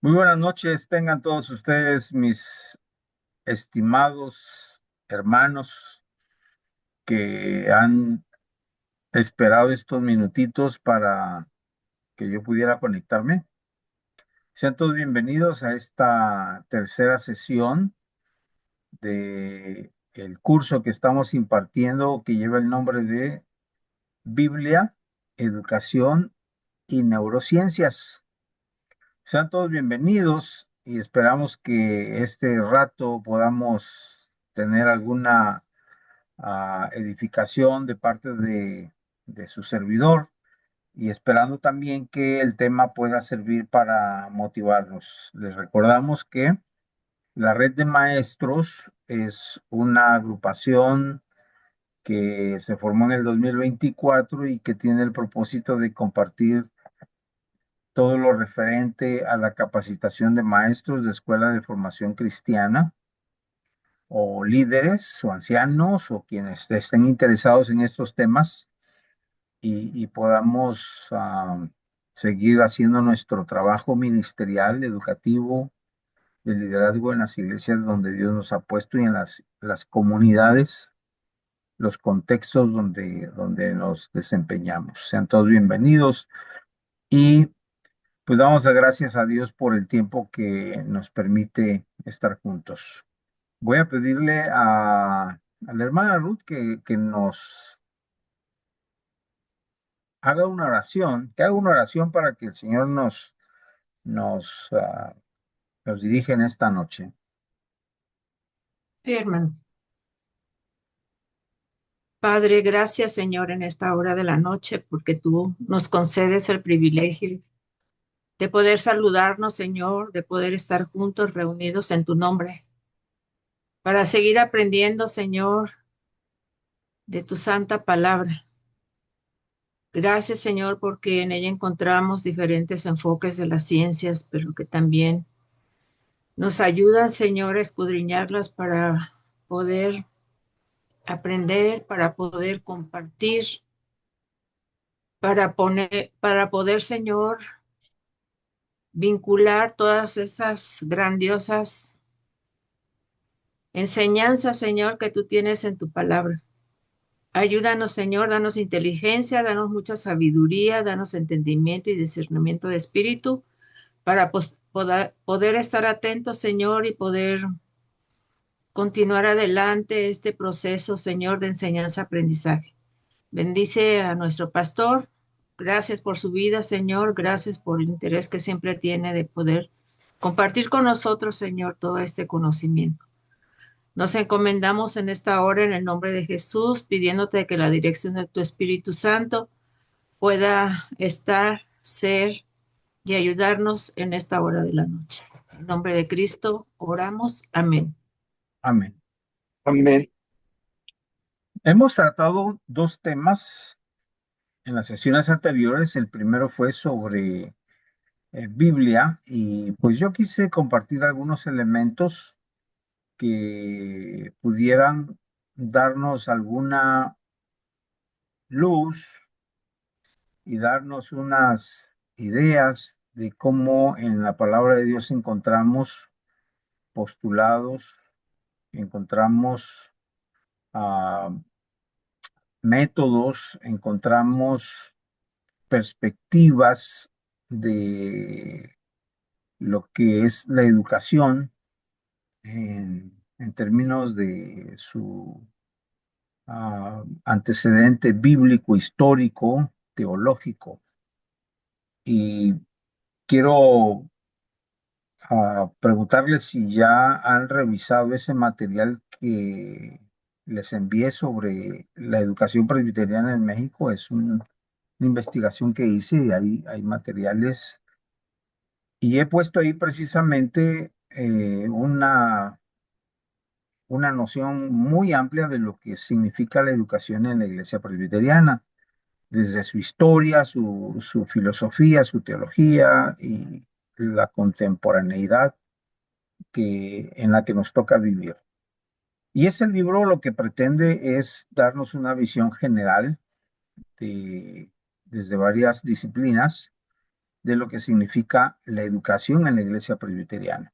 Muy buenas noches, tengan todos ustedes, mis estimados hermanos que han esperado estos minutitos para que yo pudiera conectarme. Sean todos bienvenidos a esta tercera sesión de el curso que estamos impartiendo, que lleva el nombre de Biblia, Educación y Neurociencias. Sean todos bienvenidos y esperamos que este rato podamos tener alguna edificación de parte de su servidor y esperando también que el tema pueda servir para motivarnos. Les recordamos que la Red de Maestros es una agrupación que se formó en el 2024 y que tiene el propósito de compartir todo lo referente a la capacitación de maestros de escuela de formación cristiana o líderes o ancianos o quienes estén interesados en estos temas y podamos seguir haciendo nuestro trabajo ministerial, educativo, de liderazgo en las iglesias donde Dios nos ha puesto y en las comunidades, los contextos donde nos desempeñamos. Sean todos bienvenidos y pues damos las gracias a Dios por el tiempo que nos permite estar juntos. Voy a pedirle a la hermana Ruth que nos haga una oración, que haga una oración para que el Señor nos, ah, nos dirija en esta noche. Sí, hermano. Padre, gracias, Señor, en esta hora de la noche, porque tú nos concedes el privilegio de poder saludarnos, Señor, de poder estar juntos, reunidos en tu nombre, para seguir aprendiendo, Señor, de tu santa palabra. Gracias, Señor, porque en ella encontramos diferentes enfoques de las ciencias, pero que también nos ayudan, Señor, a escudriñarlas para poder aprender, para poder compartir, para poder, Señor, vincular todas esas grandiosas enseñanzas, Señor, que tú tienes en tu palabra. Ayúdanos, Señor, danos inteligencia, danos mucha sabiduría, danos entendimiento y discernimiento de espíritu para poder estar atentos, Señor, y poder continuar adelante este proceso, Señor, de enseñanza-aprendizaje. Bendice a nuestro pastor. Gracias por su vida, Señor. Gracias por el interés que siempre tiene de poder compartir con nosotros, Señor, todo este conocimiento. Nos encomendamos en esta hora en el nombre de Jesús, pidiéndote que la dirección de tu Espíritu Santo pueda estar, ser y ayudarnos en esta hora de la noche. En nombre de Cristo, oramos. Amén. Amén. Amén. Hemos tratado dos temas en las sesiones anteriores. El primero fue sobre Biblia y pues yo quise compartir algunos elementos que pudieran darnos alguna luz y darnos unas ideas de cómo en la palabra de Dios encontramos postulados, encontramos ah, métodos, encontramos perspectivas de lo que es la educación en términos de su antecedente bíblico, histórico, teológico. Y quiero preguntarles si ya han revisado ese material que les envié sobre la educación presbiteriana en México. Es una investigación que hice y hay materiales. Y he puesto ahí precisamente una noción muy amplia de lo que significa la educación en la iglesia presbiteriana, desde su historia, su filosofía, su teología y la contemporaneidad en la que nos toca vivir. Y ese libro lo que pretende es darnos una visión general desde varias disciplinas de lo que significa la educación en la iglesia presbiteriana.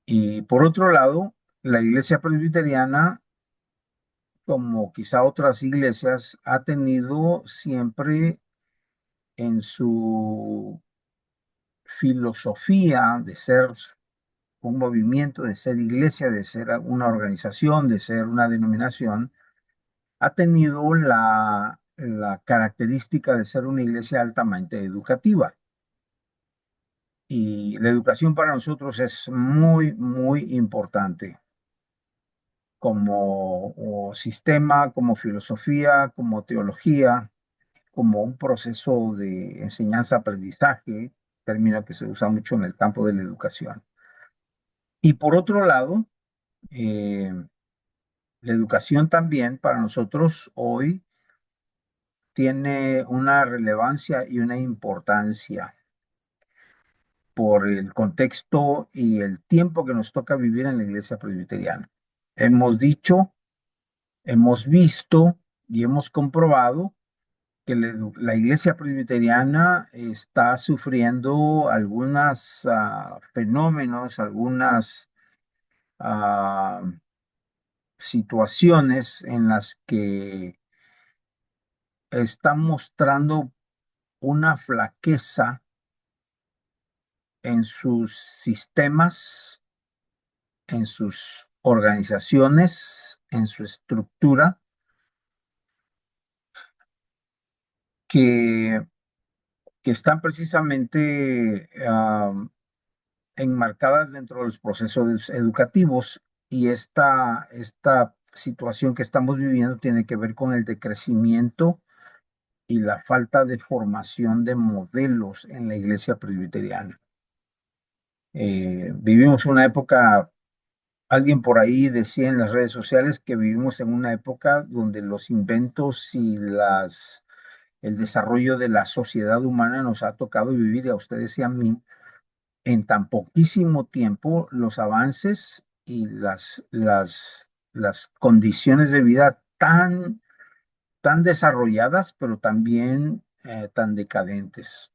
Y por otro lado, la iglesia presbiteriana, como quizá otras iglesias, ha tenido siempre en su filosofía de ser un movimiento, de ser iglesia, de ser una organización, de ser una denominación, ha tenido la característica de ser una iglesia altamente educativa. Y la educación para nosotros es muy, muy importante como sistema, como filosofía, como teología, como un proceso de enseñanza-aprendizaje, término que se usa mucho en el campo de la educación. Y por otro lado, eh, la educación también para nosotros hoy tiene una relevancia y una importancia por el contexto y el tiempo que nos toca vivir en la iglesia presbiteriana. Hemos dicho, hemos visto y hemos comprobado que la iglesia presbiteriana está sufriendo algunos fenómenos, algunas ah, situaciones en las que está mostrando una flaqueza en sus sistemas, en sus organizaciones, en su estructura, que, que están precisamente enmarcadas dentro de los procesos educativos, y esta situación que estamos viviendo tiene que ver con el decrecimiento y la falta de formación de modelos en la iglesia presbiteriana. Vivimos una época, alguien por ahí decía en las redes sociales que vivimos en una época donde los inventos y el desarrollo de la sociedad humana nos ha tocado vivir, y a ustedes y a mí, en tan poquísimo tiempo, los avances y las condiciones de vida tan desarrolladas, pero también tan decadentes.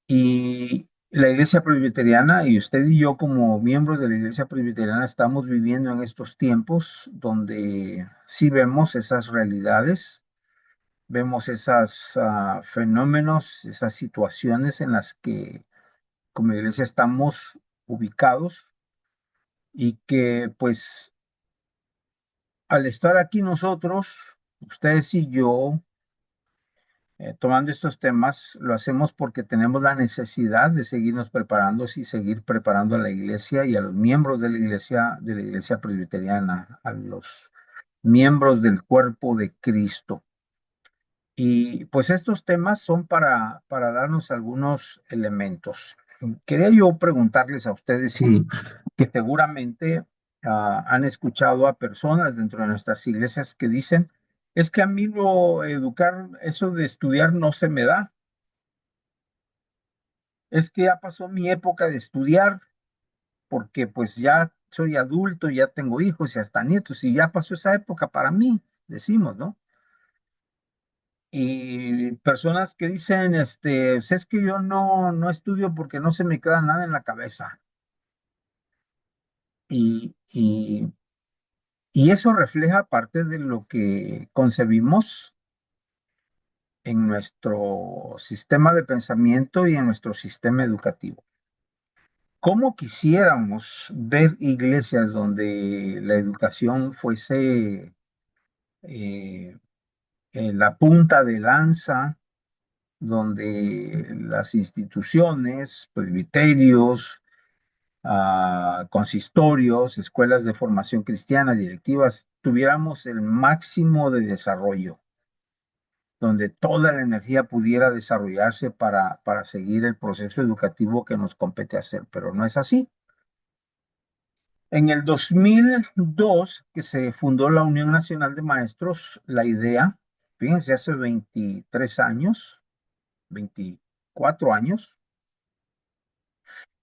Y la iglesia presbiteriana, y usted y yo como miembros de la iglesia presbiteriana, estamos viviendo en estos tiempos donde sí vemos esas realidades, vemos esos fenómenos, esas situaciones en las que como iglesia estamos ubicados, y que pues al estar aquí nosotros, ustedes y yo, tomando estos temas, lo hacemos porque tenemos la necesidad de seguirnos preparando y seguir preparando a la iglesia y a los miembros de la iglesia presbiteriana, a los miembros del cuerpo de Cristo. Y pues estos temas son para darnos algunos elementos. Quería yo preguntarles a ustedes si que seguramente han escuchado a personas dentro de nuestras iglesias que dicen, es que a mí lo educar, eso de estudiar no se me da, es que ya pasó mi época de estudiar porque pues ya soy adulto, ya tengo hijos y hasta nietos y ya pasó esa época para mí, decimos, ¿no? Y personas que dicen, pues, es que yo no estudio porque no se me queda nada en la cabeza. Y, y, y eso refleja parte de lo que concebimos en nuestro sistema de pensamiento y en nuestro sistema educativo. ¿Cómo quisiéramos ver iglesias donde la educación fuese eh, la punta de lanza, donde las instituciones, presbiterios, consistorios, escuelas de formación cristiana, directivas, tuviéramos el máximo de desarrollo, donde toda la energía pudiera desarrollarse para seguir el proceso educativo que nos compete hacer, pero no es así. En el 2002, que se fundó la Unión Nacional de Maestros, la idea, fíjense, hace 23 años, 24 años,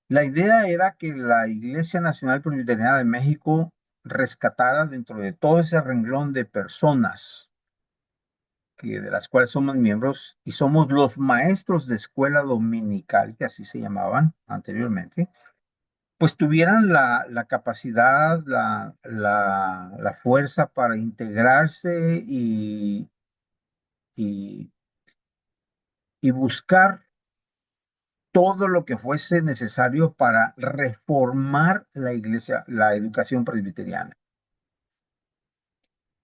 la idea era que la Iglesia Nacional Presbiteriana de México rescatara dentro de todo ese renglón de personas de las cuales somos miembros y somos los maestros de escuela dominical, que así se llamaban anteriormente, pues tuvieran la capacidad, la fuerza para integrarse y, y buscar todo lo que fuese necesario para reformar la iglesia, la educación presbiteriana.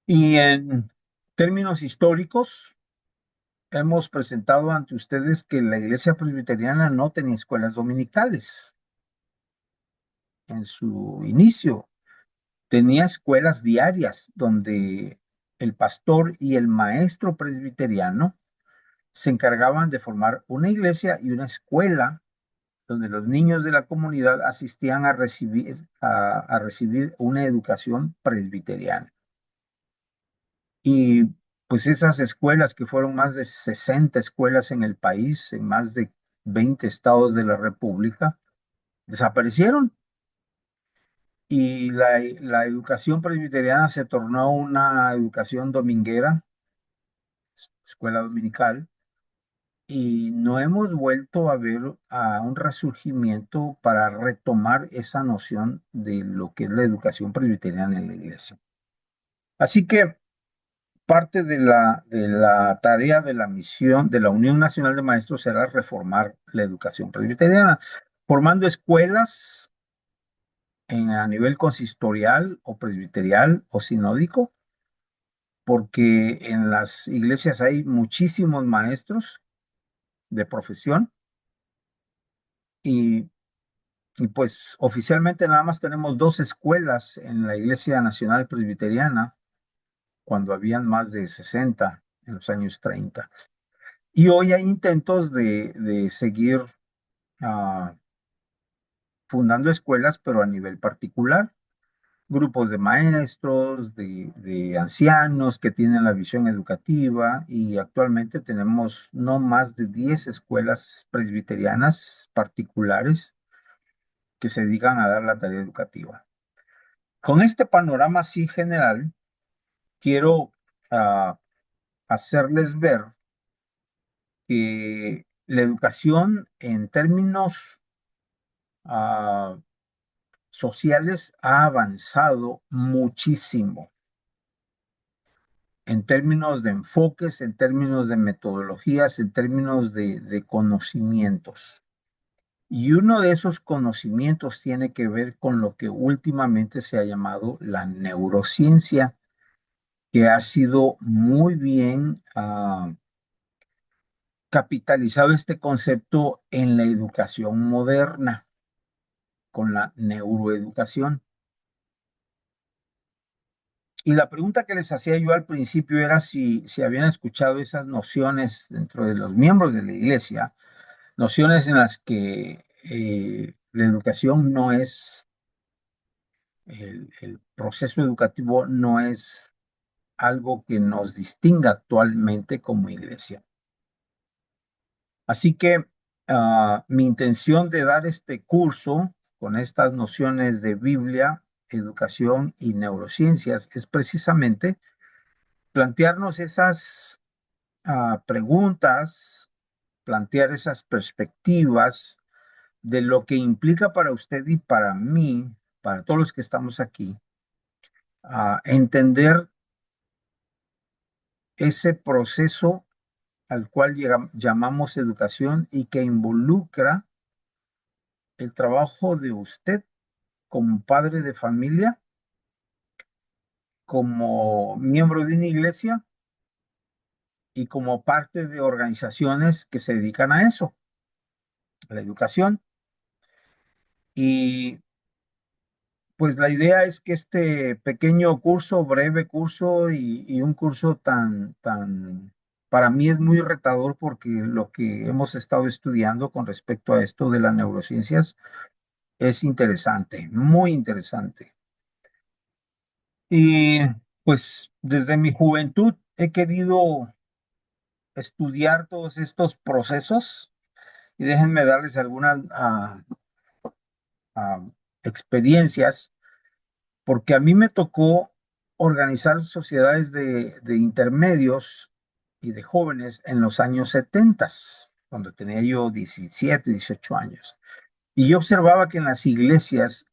Y en términos históricos, hemos presentado ante ustedes que la iglesia presbiteriana no tenía escuelas dominicales en su inicio. Tenía escuelas diarias donde el pastor y el maestro presbiteriano se encargaban de formar una iglesia y una escuela donde los niños de la comunidad asistían a recibir una educación presbiteriana. Y pues esas escuelas, que fueron más de 60 escuelas en el país, en más de 20 estados de la República, desaparecieron. Y la educación presbiteriana se tornó una educación dominguera, escuela dominical, y no hemos vuelto a ver a un resurgimiento para retomar esa noción de lo que es la educación presbiteriana en la iglesia. Así que parte de la tarea de la misión de la Unión Nacional de Maestros será reformar la educación presbiteriana, formando escuelas a nivel consistorial o presbiterial o sinódico, porque en las iglesias hay muchísimos maestros de profesión y, y pues oficialmente nada más tenemos dos escuelas en la Iglesia Nacional Presbiteriana, cuando habían más de 60 en los años 30. Y hoy hay intentos de seguir uh, fundando escuelas, pero a nivel particular. Grupos de maestros, de ancianos que tienen la visión educativa, y actualmente tenemos no más de 10 escuelas presbiterianas particulares que se dedican a dar la tarea educativa. Con este panorama así general, quiero uh, hacerles ver que la educación en términos uh, sociales ha avanzado muchísimo en términos de enfoques, en términos de metodologías, en términos de conocimientos. Y uno de esos conocimientos tiene que ver con lo que últimamente se ha llamado la neurociencia, que ha sido muy bien capitalizado este concepto en la educación moderna, con la neuroeducación. Y la pregunta que les hacía yo al principio era si habían escuchado esas nociones dentro de los miembros de la iglesia, nociones en las que la educación no es, el proceso educativo no es algo que nos distinga actualmente como iglesia. Así que mi intención de dar este curso con estas nociones de Biblia, educación y neurociencias es precisamente plantearnos esas preguntas, plantear esas perspectivas de lo que implica para usted y para mí, para todos los que estamos aquí, entender ese proceso al cual llamamos educación y que involucra el trabajo de usted como padre de familia, como miembro de una iglesia y como parte de organizaciones que se dedican a eso, a la educación. Y pues la idea es que este pequeño curso, breve curso y un curso para mí es muy retador, porque lo que hemos estado estudiando con respecto a esto de las neurociencias es interesante, muy interesante. Y pues desde mi juventud he querido estudiar todos estos procesos, y déjenme darles algunas ah, experiencias, porque a mí me tocó organizar sociedades de intermedios y de jóvenes en los años 70, cuando tenía yo 17, 18 años. Y yo observaba que en las iglesias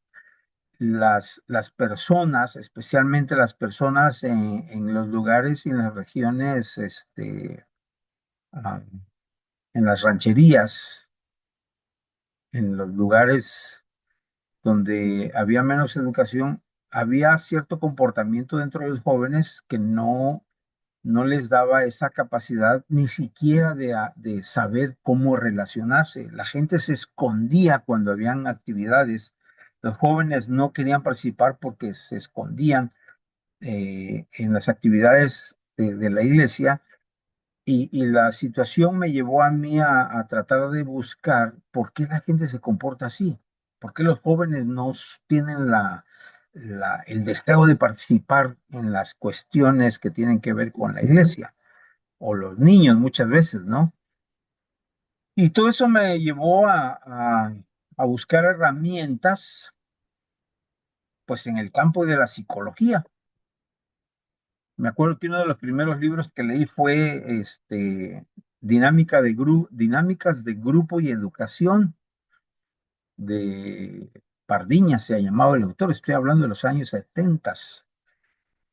las personas, especialmente las personas en los lugares y en las regiones, ah, en las rancherías, en los lugares donde había menos educación, había cierto comportamiento dentro de los jóvenes que no les daba esa capacidad ni siquiera de saber cómo relacionarse. La gente se escondía cuando habían actividades. Los jóvenes no querían participar porque se escondían en las actividades de la iglesia y la situación me llevó a mí a tratar de buscar por qué la gente se comporta así, por qué los jóvenes no tienen el deseo de participar en las cuestiones que tienen que ver con la iglesia, o los niños muchas veces, ¿no? Y todo eso me llevó a buscar herramientas, pues en el campo de la psicología. Me acuerdo que uno de los primeros libros que leí fue Dinámicas de Grupo y Educación de Pardiña, se llamaba el autor. Estoy hablando de los años 70.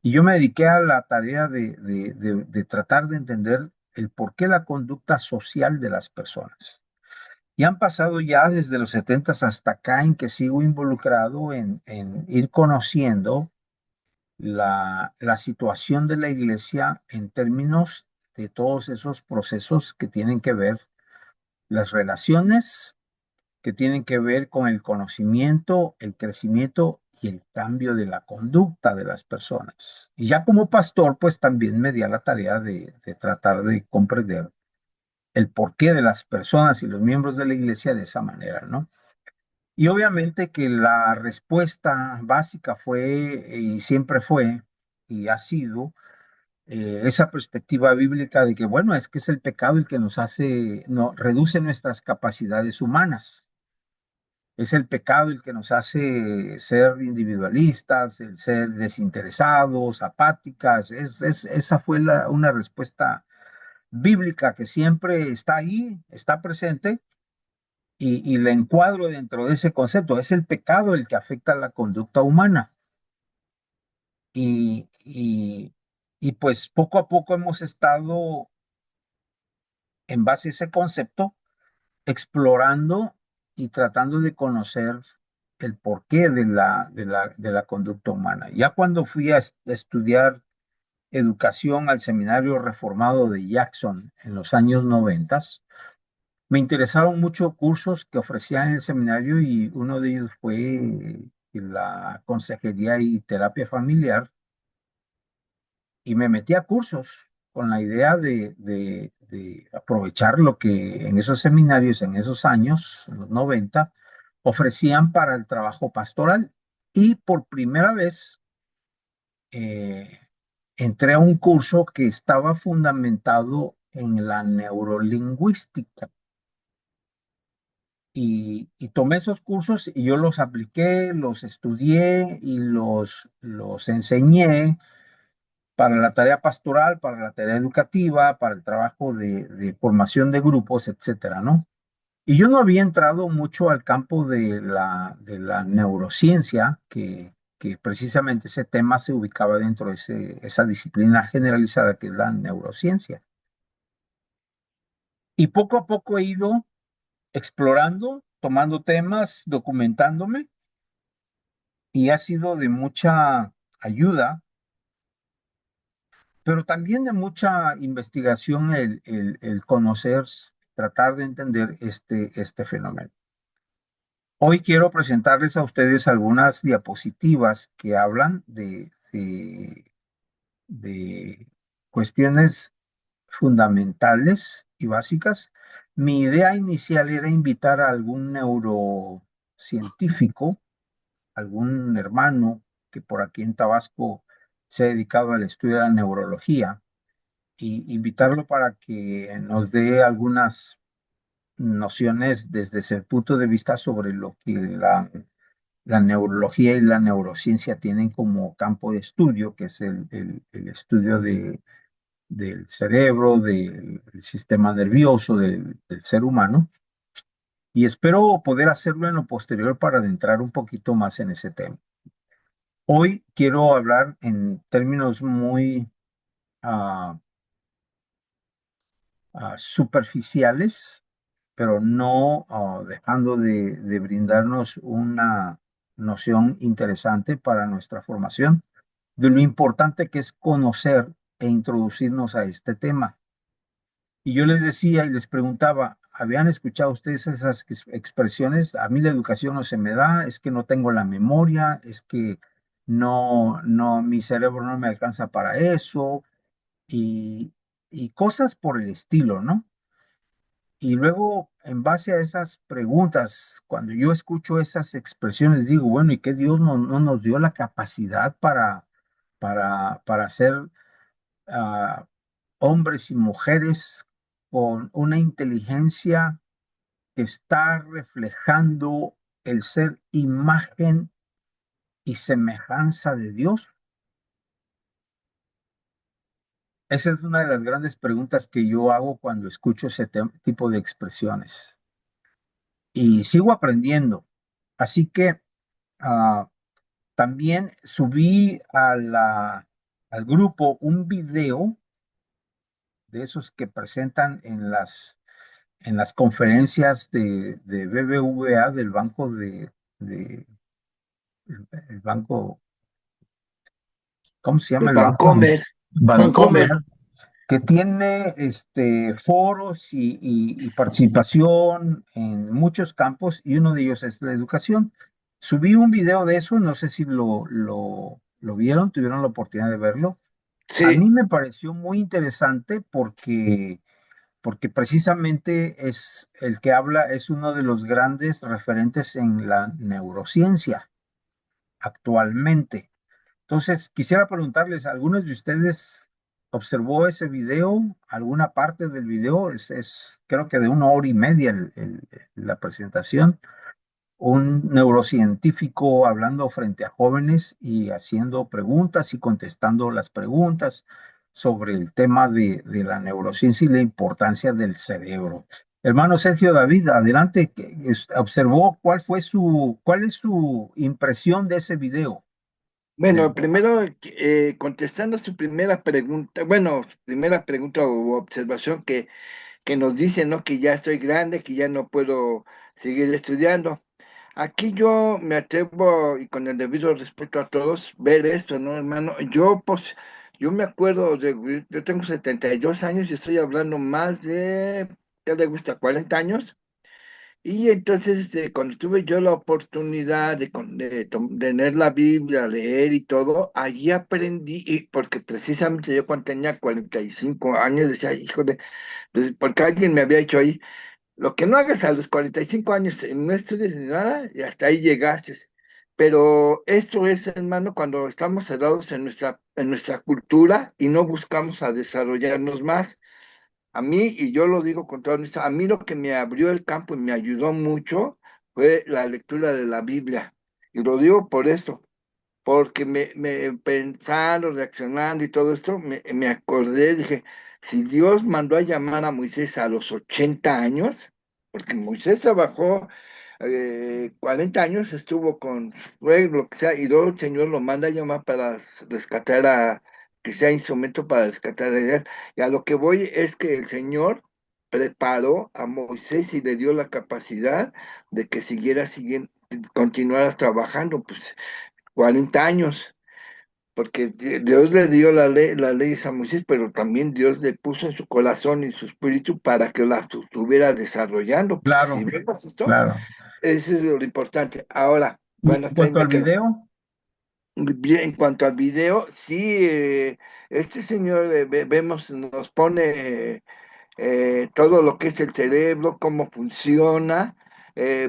Y yo me dediqué a la tarea de tratar de entender el por qué la conducta social de las personas. Y han pasado ya desde los 70 hasta acá en que sigo involucrado en ir conociendo la situación de la iglesia en términos de todos esos procesos que tienen que ver las relaciones, que tienen que ver con el conocimiento, el crecimiento y el cambio de la conducta de las personas. Y ya como pastor, pues también me di a la tarea de tratar de comprender el porqué de las personas y los miembros de la iglesia de esa manera, ¿no? Y obviamente que la respuesta básica fue y siempre fue y ha sido esa perspectiva bíblica de que, bueno, es que es el pecado el que nos hace, no, reduce nuestras capacidades humanas. Es el pecado el que nos hace ser individualistas, el ser desinteresados, apáticas. Esa fue una respuesta bíblica que siempre está ahí, está presente, y la encuadro dentro de ese concepto. Es el pecado el que afecta la conducta humana. Y, y, y pues poco a poco hemos estado, en base a ese concepto, explorando y tratando de conocer el porqué de la conducta humana. Ya cuando fui a estudiar educación al Seminario Reformado de Jackson en los años 90, me interesaron mucho cursos que ofrecían en el seminario y uno de ellos fue la consejería y terapia familiar, y me metí a cursos con la idea de aprovechar lo que en esos seminarios, en esos años, en los 90, ofrecían para el trabajo pastoral. Y por primera vez eh, entré a un curso que estaba fundamentado en la neurolingüística. Y tomé esos cursos y yo los apliqué, los estudié y los enseñé para la tarea pastoral, para la tarea educativa, para el trabajo de formación de grupos, etcétera, ¿no? Y yo no había entrado mucho al campo de la neurociencia, que precisamente ese tema se ubicaba dentro de esa disciplina generalizada que es la neurociencia. Y poco a poco he ido explorando, tomando temas, documentándome, y ha sido de mucha ayuda, pero también de mucha investigación el conocer, tratar de entender este fenómeno. Hoy quiero presentarles a ustedes algunas diapositivas que hablan de cuestiones fundamentales y básicas. Mi idea inicial era invitar a algún neurocientífico, algún hermano que por aquí en Tabasco se ha dedicado al estudio de la neurología, y invitarlo para que nos dé algunas nociones desde ese punto de vista sobre lo que la neurología y la neurociencia tienen como campo de estudio, que es el estudio del cerebro, del sistema nervioso del ser humano, y espero poder hacerlo en lo posterior para adentrar un poquito más en ese tema. Hoy quiero hablar en términos muy ah, superficiales, pero no dejando de brindarnos una noción interesante para nuestra formación de lo importante que es conocer e introducirnos a este tema. Y yo les decía y les preguntaba, ¿habían escuchado ustedes esas expresiones? A mí la educación no se me da, es que no tengo la memoria, es que no, mi cerebro no me alcanza para eso, y, y cosas por el estilo, ¿no? Y luego, en base a esas preguntas, cuando yo escucho esas expresiones, digo, bueno, ¿y qué Dios no nos dio la capacidad para ser ah, hombres y mujeres con una inteligencia que está reflejando el ser imagen y semejanza de Dios? Esa es una de las grandes preguntas que yo hago cuando escucho ese tipo de expresiones. Y sigo aprendiendo. Así que ah, también subí al grupo un video de esos que presentan en las conferencias de BBVA, del banco de el banco, ¿cómo se De llama el banco? Vancomer. Bancomer, Vancomer. que tiene foros y participación en muchos campos, y uno de ellos es la educación. Subí un video de eso, no sé si lo vieron, tuvieron la oportunidad de verlo. A Sí, mí me pareció muy interesante porque precisamente es el que habla, es uno de los grandes referentes en la neurociencia actualmente. Entonces, quisiera preguntarles, ¿algunos de ustedes observó ese video? ¿Alguna parte del video? Creo que de 1 hora y media la presentación. Un neurocientífico hablando frente a jóvenes y haciendo preguntas y contestando las preguntas sobre el tema de la neurociencia y la importancia del cerebro. Hermano Sergio David, adelante, observó cuál es su impresión de ese video. bueno, primero contestando su primera pregunta, bueno, su primera pregunta o observación que nos dice, ¿no? Que ya estoy grande, que ya no puedo seguir estudiando. Aquí yo me atrevo, y con el debido respeto a todos, ver esto, ¿no, hermano? Yo me acuerdo yo tengo 72 años y estoy hablando más de, ¿qué le gusta? 40 años. Y entonces, cuando tuve yo la oportunidad de tener la Biblia, leer y todo, allí aprendí, y porque precisamente yo cuando tenía 45 años decía, híjole, pues, porque alguien me había dicho ahí, lo que no hagas a los 45 años, no estudies ni nada, y hasta ahí llegaste. Pero esto es, hermano, cuando estamos cerrados en nuestra cultura y no buscamos a desarrollarnos más. A mí, y yo lo digo con toda honestidad, a mí lo que me abrió el campo y me ayudó mucho fue la lectura de la Biblia. Y lo digo por esto, porque pensando, reaccionando y todo esto, me acordé, dije, si Dios mandó a llamar a Moisés a los 80 años, porque Moisés trabajó 40 años, estuvo con su suegro, lo que sea, y luego el Señor lo manda a llamar para rescatar que sea instrumento para rescatar a Israel. Y a lo que voy es que el Señor preparó a Moisés y le dio la capacidad de que continuara trabajando, pues 40 años, porque Dios le dio la ley a Moisés, pero también Dios le puso en su corazón y su espíritu para que la estuviera desarrollando, porque si Claro, vemos esto, claro. eso es lo importante. Ahora, Y bueno, en hasta ahí cuanto me al quedo. video, Bien, en cuanto al video, sí, este señor vemos, nos pone todo lo que es el cerebro, cómo funciona.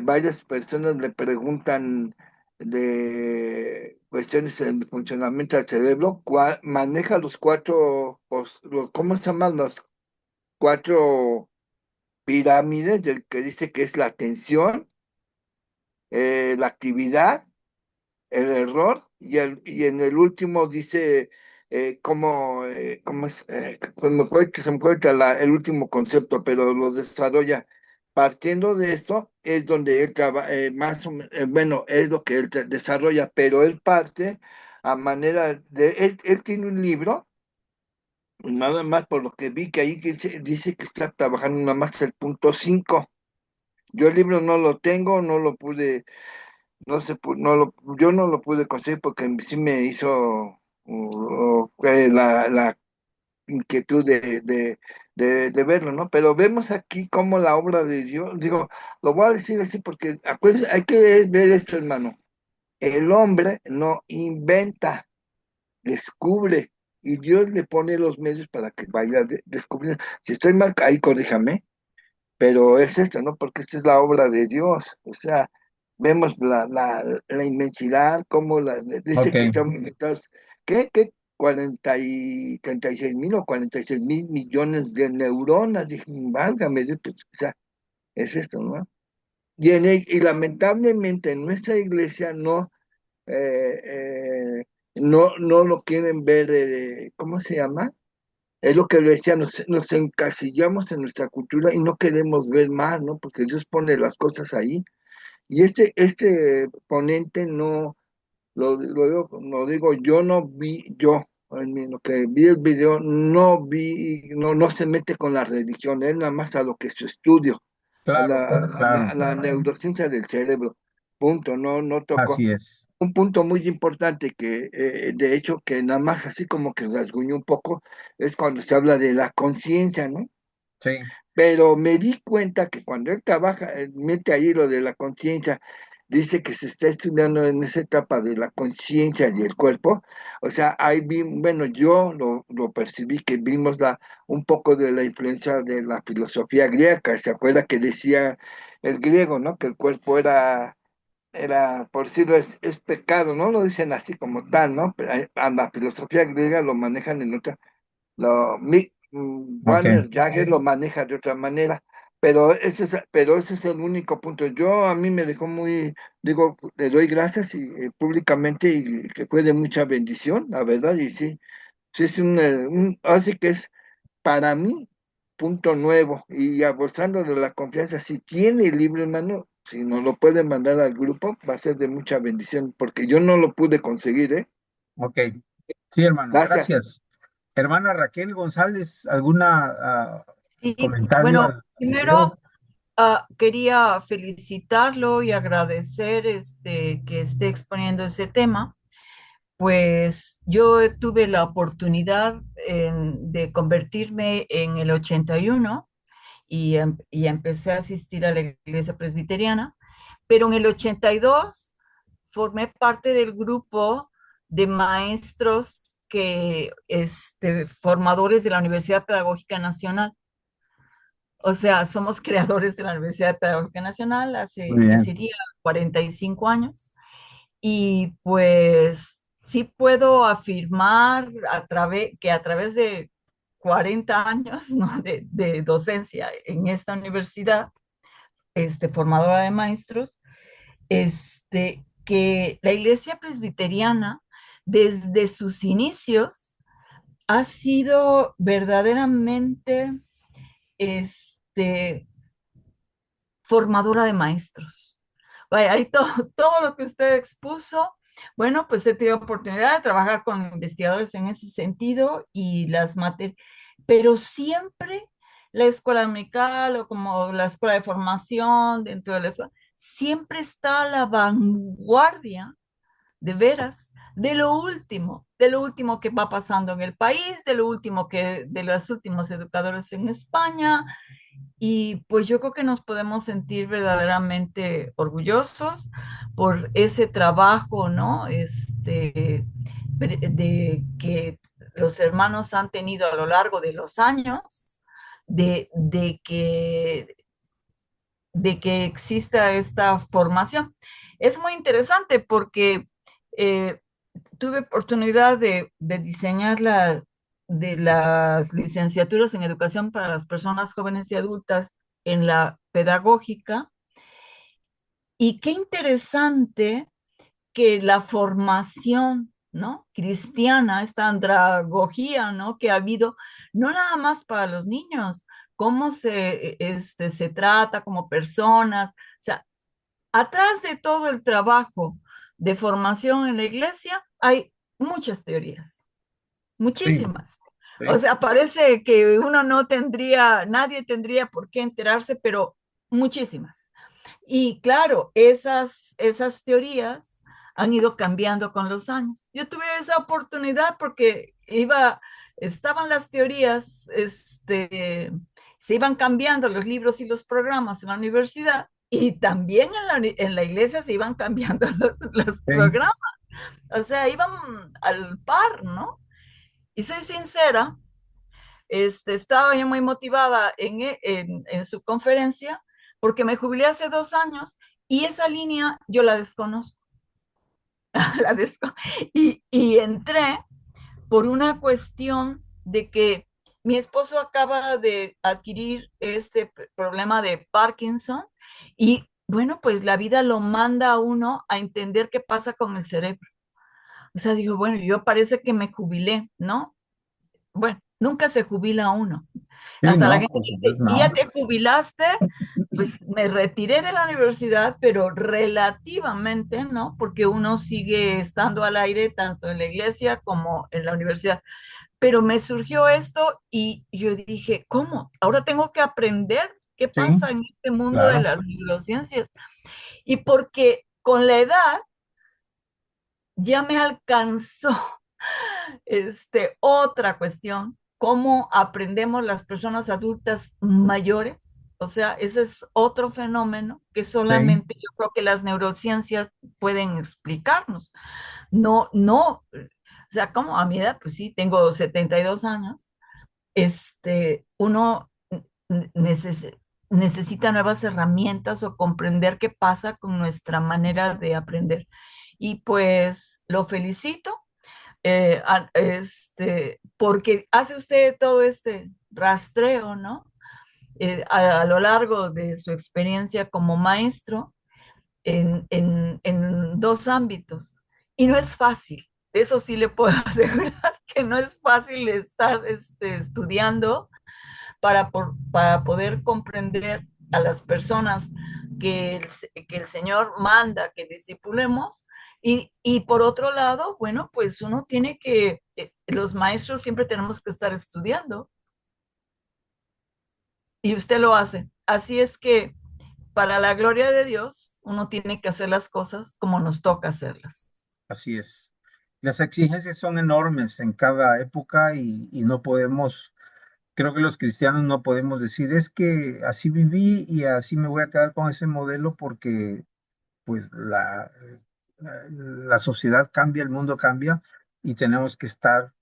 Varias personas le preguntan de cuestiones del funcionamiento del cerebro, maneja los cuatro, ¿cómo se llaman? Los cuatro pirámides del que dice que es la atención, la actividad, el error, y en el último dice cómo es, pues se me cuenta el último concepto, pero lo desarrolla. Partiendo de esto es donde él trabaja, bueno, es lo que él desarrolla, pero él parte a manera de, él tiene un libro, nada más por lo que vi que ahí que dice que está trabajando nada más el punto 5. Yo el libro no lo tengo, no lo pude, no se, yo no lo pude conseguir porque sí me hizo la inquietud de verlo, ¿no? Pero vemos aquí cómo la obra de Dios, digo, lo voy a decir así porque acuérdense, hay que ver esto, hermano. El hombre no inventa, descubre, y Dios le pone los medios para que vaya descubriendo. Si estoy mal, ahí corríjame, pero es esto, ¿no? Porque esta es la obra de Dios, o sea, vemos la inmensidad, cómo dice Ok, que estamos conectados, ¿qué? 36.000 o 46.000 millones de neuronas, dije, válgame, Dios, pues, o sea, es esto, ¿no? Y lamentablemente en nuestra iglesia eh, no lo quieren ver, ¿cómo se llama? Es lo que le decía, nos encasillamos en nuestra cultura y no queremos ver más, ¿no? Porque Dios pone las cosas ahí. Y este ponente no, lo digo, yo no vi, en lo que vi el video, no vi, no se mete con la religión, él nada más a lo que es su estudio, a claro, claro, la neurociencia del cerebro. Punto, no tocó. así es. Un punto muy importante que, de hecho, que nada más así como que rasguñó un poco, es cuando se habla de la conciencia, ¿no? Sí, Pero me di cuenta que cuando él trabaja, mete ahí lo de la conciencia, dice que se está estudiando en esa etapa de la conciencia y el cuerpo. O sea, ahí bueno, yo lo percibí que vimos un poco de la influencia de la filosofía griega. ¿Se acuerda que decía el griego, ¿no? Que el cuerpo por decirlo, es pecado, ¿no? Lo dicen así como tal, ¿no? Pero a la filosofía griega lo manejan en otra. ok, Warner Jagger lo maneja de otra manera, pero ese es el único punto. A mí me dejó muy, digo, le doy gracias y, públicamente y que fue de mucha bendición, la verdad, y sí, sí es así que es para mí punto nuevo y abusando de la confianza, si tiene el libro en mano, si nos lo puede mandar al grupo, va a ser de mucha bendición, porque yo no lo pude conseguir, ¿eh? ok. Sí, hermano, Gracias. gracias. Hermana Raquel González, ¿alguna Sí, comentario bueno, al video? primero quería felicitarlo y agradecer que esté exponiendo ese tema. Pues yo tuve la oportunidad de convertirme en el 81 y empecé a asistir a la iglesia presbiteriana, pero en el 82 formé parte del grupo de maestros formadores de la Universidad Pedagógica Nacional. O sea, somos creadores de la Universidad Pedagógica Nacional Muy ya bien. sería 45 años. Y pues sí puedo afirmar que a través de 40 años, ¿no? de docencia en esta universidad, formadora de maestros, que la iglesia presbiteriana, desde sus inicios, ha sido verdaderamente este, formadora de maestros. Vaya, ahí todo, todo lo que usted expuso, bueno, pues he tenido oportunidad de trabajar con investigadores en ese sentido y las materias, pero siempre la escuela dominical o como la escuela de formación dentro de la escuela, siempre está a la vanguardia, de veras, de lo último que va pasando en el país, de lo último de los últimos educadores en España, y pues yo creo que nos podemos sentir verdaderamente orgullosos por ese trabajo, ¿no? De que los hermanos han tenido a lo largo de los años, de, de que, de que exista esta formación. Es muy interesante porque eh, tuve oportunidad de diseñar de las licenciaturas en educación para las personas jóvenes y adultas en la pedagógica. Y qué interesante que la formación ¿no? Cristiana, esta andragogía, ¿no? Que ha habido, no nada más para los niños, cómo se trata como personas, o sea, atrás de todo el trabajo de formación en la iglesia hay muchas teorías, Sí, muchísimas. O sí, sea, parece que uno no tendría, nadie tendría por qué enterarse, pero muchísimas. Y claro, esas teorías han ido cambiando con los años. Yo tuve esa oportunidad porque estaban las teorías, se iban cambiando los libros y los programas en la universidad y también en la iglesia se iban cambiando los sí, programas. O sea, iban al par, ¿no? Y soy sincera, estaba yo muy motivada en su conferencia porque me jubilé hace 2 años y esa línea yo la desconozco. la desco- y entré por una cuestión de que mi esposo acaba de adquirir este problema de Parkinson y bueno, pues la vida lo manda a uno a entender qué pasa con el cerebro. O sea, digo, bueno, yo parece que me jubilé, ¿no? Bueno, nunca se jubila uno. sí, Hasta la no, gente por dice, supuesto, ¿y no. ya te jubilaste? Pues me retiré de la universidad, pero relativamente, ¿no? Porque uno sigue estando al aire tanto en la iglesia como en la universidad. Pero me surgió esto y yo dije, ¿cómo? Ahora tengo que aprender qué Sí, pasa en este mundo de claro, las neurociencias. Y porque con la edad ya me alcanzó otra cuestión, cómo aprendemos las personas adultas mayores. O sea, ese es otro fenómeno que sí, solamente yo creo que las neurociencias pueden explicarnos. No, no, o sea, como a mi edad, pues sí, tengo 72 años, uno necesita nuevas herramientas o comprender qué pasa con nuestra manera de aprender. Y pues lo felicito porque hace usted todo este rastreo, ¿no? A lo largo de su experiencia como maestro en 2 ámbitos. Y no es fácil, eso sí le puedo asegurar que no es fácil estar estudiando para poder comprender a las personas que el Señor manda que discipulemos. Y por otro lado, bueno, pues uno tiene los maestros siempre tenemos que estar estudiando y usted lo hace. Así es que para la gloria de Dios, uno tiene que hacer las cosas como nos toca hacerlas. así es. Las exigencias son enormes en cada época y no podemos, creo que los cristianos no podemos decir, es que así viví y así me voy a quedar con ese modelo porque pues la sociedad cambia, el mundo cambia y tenemos que estar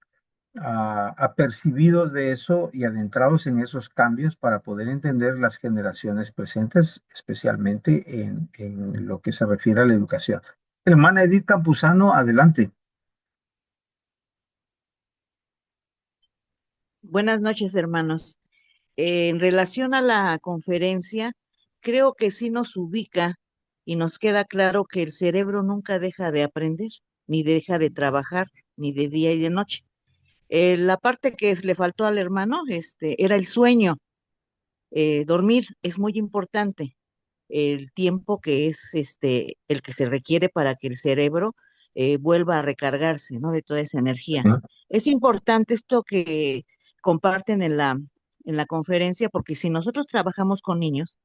apercibidos de eso y adentrados en esos cambios para poder entender las generaciones presentes, especialmente en lo que se refiere a la educación. Hermana Edith Campuzano, adelante. Buenas noches, hermanos. En relación a la conferencia, creo que sí nos ubica y nos queda claro que el cerebro nunca deja de aprender, ni deja de trabajar, ni de día y de noche. La parte que le faltó al hermano, era el sueño. Dormir es muy importante. El tiempo que es el que se requiere para que el cerebro vuelva a recargarse, ¿no? De toda esa energía. Ujú. Es importante esto que comparten en la conferencia, porque si nosotros trabajamos con niños,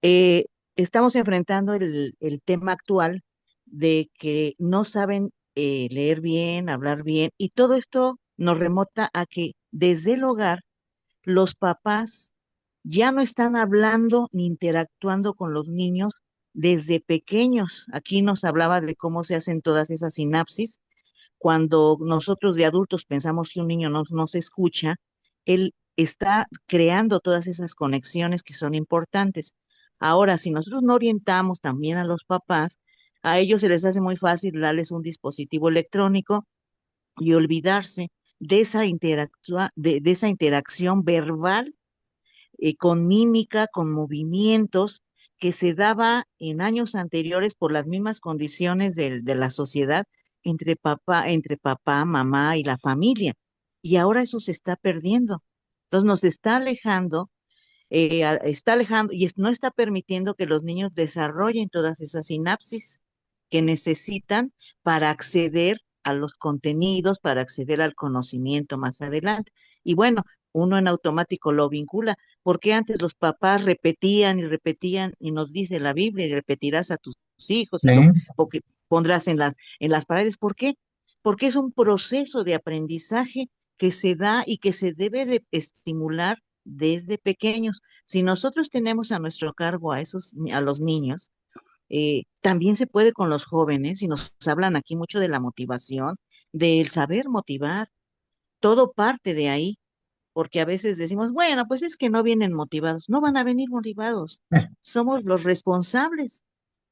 eh, estamos enfrentando el tema actual de que no saben leer bien, hablar bien, y todo esto nos remota a que desde el hogar los papás ya no están hablando ni interactuando con los niños desde pequeños. Aquí nos hablaba de cómo se hacen todas esas sinapsis. Cuando nosotros de adultos pensamos que un niño no se escucha, él está creando todas esas conexiones que son importantes. Ahora, si nosotros no orientamos también a los papás, a ellos se les hace muy fácil darles un dispositivo electrónico y olvidarse de esa interacción verbal, con mímica, con movimientos que se daba en años anteriores por las mismas condiciones de la sociedad, entre papá, mamá y la familia. Y ahora eso se está perdiendo. Entonces nos está alejando y no está permitiendo que los niños desarrollen todas esas sinapsis que necesitan para acceder a los contenidos, para acceder al conocimiento más adelante. Y bueno, uno en automático lo vincula, porque antes los papás repetían y repetían, y nos dice la Biblia, y repetirás a tus hijos y lo Sí. pondrás en las paredes. ¿Por qué? Porque es un proceso de aprendizaje que se da y que se debe de estimular desde pequeños. Si nosotros tenemos a nuestro cargo a los niños, también se puede con los jóvenes, y nos hablan aquí mucho de la motivación, del saber motivar, todo parte de ahí, porque a veces decimos, bueno, pues es que no vienen motivados, no van a venir motivados, somos los responsables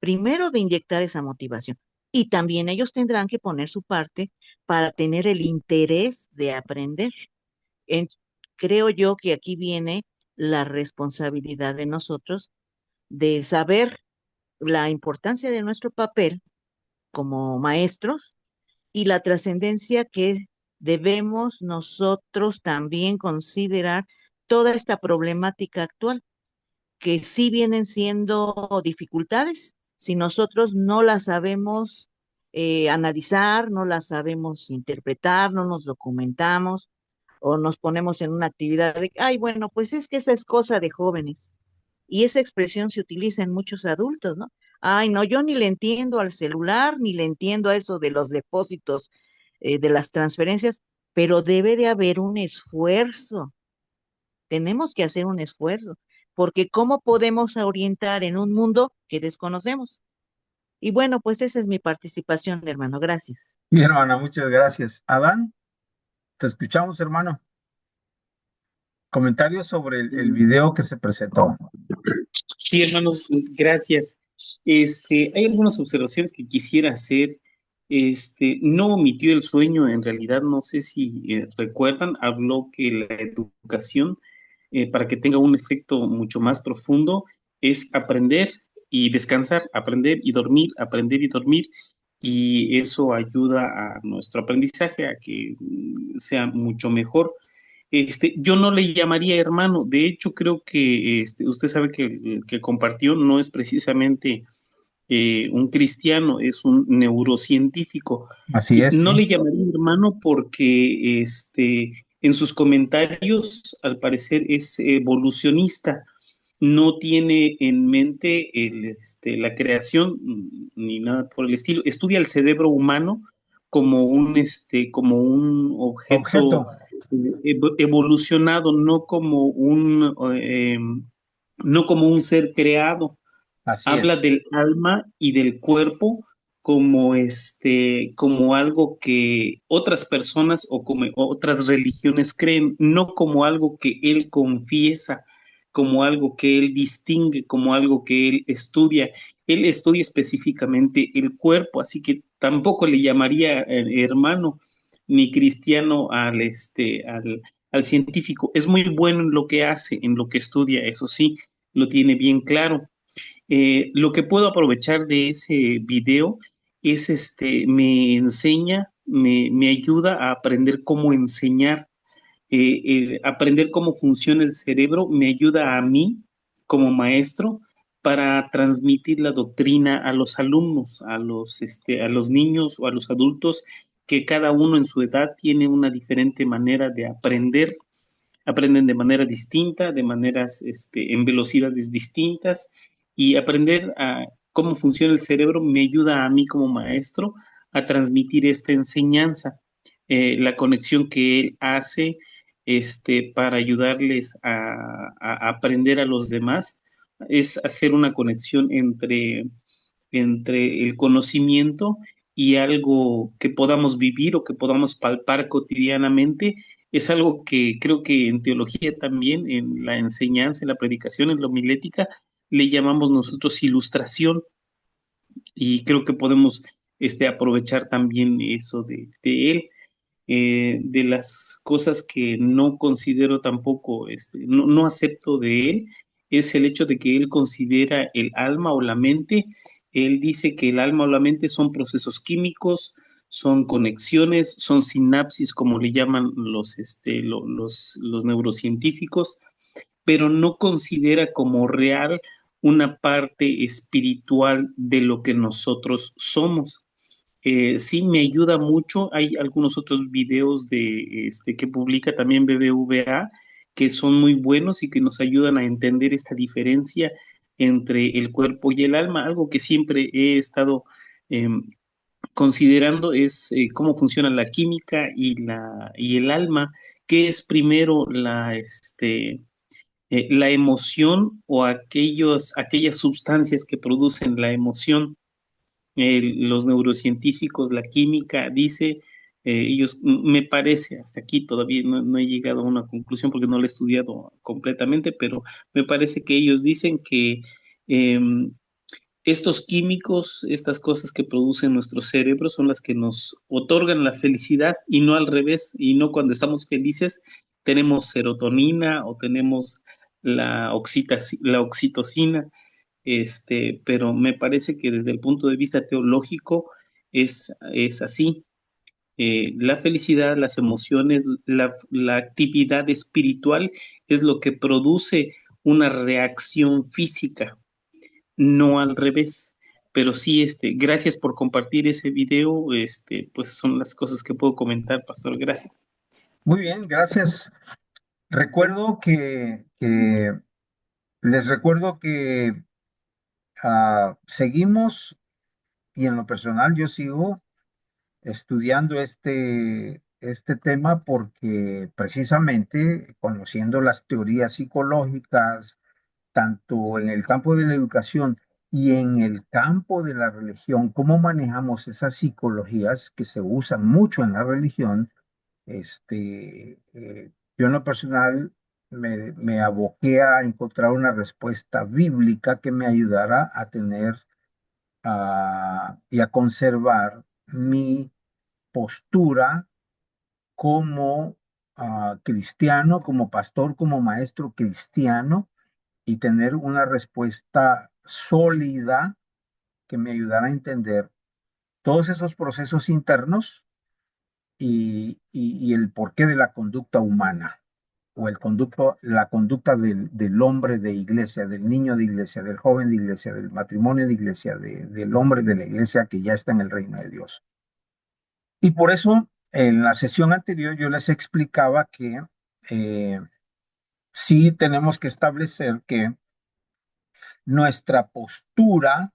primero de inyectar esa motivación. Y también ellos tendrán que poner su parte para tener el interés de aprender. En- Creo yo que aquí viene la responsabilidad de nosotros de saber la importancia de nuestro papel como maestros y la trascendencia que debemos nosotros también considerar toda esta problemática actual, que sí vienen siendo dificultades si nosotros no las sabemos analizar, no las sabemos interpretar, no nos documentamos o nos ponemos en una actividad de, ay, bueno, pues es que esa es cosa de jóvenes. Y esa expresión se utiliza en muchos adultos, ¿no? Ay, no, yo ni le entiendo al celular, ni le entiendo a eso de los depósitos, de las transferencias, pero debe de haber un esfuerzo. Tenemos que hacer un esfuerzo, porque ¿cómo podemos orientar en un mundo que desconocemos? Y bueno, pues esa es mi participación, hermano. Gracias. Bien, hermana, muchas gracias. Adán, te escuchamos, hermano. Comentarios sobre el video que se presentó. Sí, hermanos, gracias. Hay algunas observaciones que quisiera hacer. No omitió el sueño, en realidad, no sé si recuerdan, habló que la educación, para que tenga un efecto mucho más profundo, es aprender y descansar, aprender y dormir, aprender y dormir, y eso ayuda a nuestro aprendizaje a que sea mucho mejor. Yo no le llamaría hermano, de hecho creo que usted sabe que el que compartió no es precisamente un cristiano, es un neurocientífico. Así Y es, no sí. le llamaría hermano porque en sus comentarios al parecer es evolucionista, no tiene en mente la creación ni nada por el estilo, estudia el cerebro humano como un objeto Objeto. evolucionado, no como un ser creado. Así Habla es. del alma y del cuerpo como algo que otras personas o como otras religiones creen, no como algo que él confiesa, como algo que él distingue, como algo que él estudia. Él estudia específicamente el cuerpo, así que tampoco le llamaría hermano ni cristiano al científico. Es muy bueno en lo que hace, en lo que estudia, eso sí, lo tiene bien claro. Lo que puedo aprovechar de ese video es me enseña, me ayuda a aprender cómo enseñar, aprender cómo funciona el cerebro, me ayuda a mí como maestro para transmitir la doctrina a los alumnos, a los niños o a los adultos, que cada uno en su edad tiene una diferente manera de aprender, aprenden de manera distinta, de maneras, en velocidades distintas, y aprender a cómo funciona el cerebro me ayuda a mí como maestro a transmitir esta enseñanza, la conexión que él hace, para ayudarles a aprender a los demás, es hacer una conexión entre el conocimiento y algo que podamos vivir o que podamos palpar cotidianamente. Es algo que creo que en teología también, en la enseñanza, en la predicación, en la homilética, le llamamos nosotros ilustración, y creo que podemos aprovechar también eso de él. De las cosas que no considero tampoco, no acepto de él, es el hecho de que él considera el alma o la mente. Él dice que el alma o la mente son procesos químicos, son conexiones, son sinapsis, como le llaman los neurocientíficos, pero no considera como real una parte espiritual de lo que nosotros somos. Sí me ayuda mucho. Hay algunos otros videos que publica también BBVA que son muy buenos y que nos ayudan a entender esta diferencia entre el cuerpo y el alma. Algo que siempre he estado considerando es cómo funciona la química y el alma. ¿Qué es primero la emoción o aquellas sustancias que producen la emoción? Los neurocientíficos, la química, dice, me parece, hasta aquí todavía no he llegado a una conclusión porque no lo he estudiado completamente, pero me parece que ellos dicen que em, estos químicos, estas cosas que producen nuestro cerebro son las que nos otorgan la felicidad y no al revés, y no cuando estamos felices tenemos serotonina o tenemos la oxitocina, pero me parece que desde el punto de vista teológico es así. La felicidad, las emociones, la actividad espiritual es lo que produce una reacción física, no al revés. Pero sí, gracias por compartir ese video, pues son las cosas que puedo comentar, pastor, gracias. Muy bien, gracias. Les recuerdo que seguimos, y en lo personal yo sigo estudiando este tema porque precisamente conociendo las teorías psicológicas, tanto en el campo de la educación y en el campo de la religión, cómo manejamos esas psicologías que se usan mucho en la religión. Yo en lo personal me aboqué a encontrar una respuesta bíblica que me ayudara a tener y a conservar mi postura como cristiano, como pastor, como maestro cristiano, y tener una respuesta sólida que me ayudara a entender todos esos procesos internos y el porqué de la conducta humana o la conducta del hombre de iglesia, del niño de iglesia, del joven de iglesia, del matrimonio de iglesia, del hombre de la iglesia que ya está en el reino de Dios. Y por eso en la sesión anterior yo les explicaba que eh, sí tenemos que establecer que nuestra postura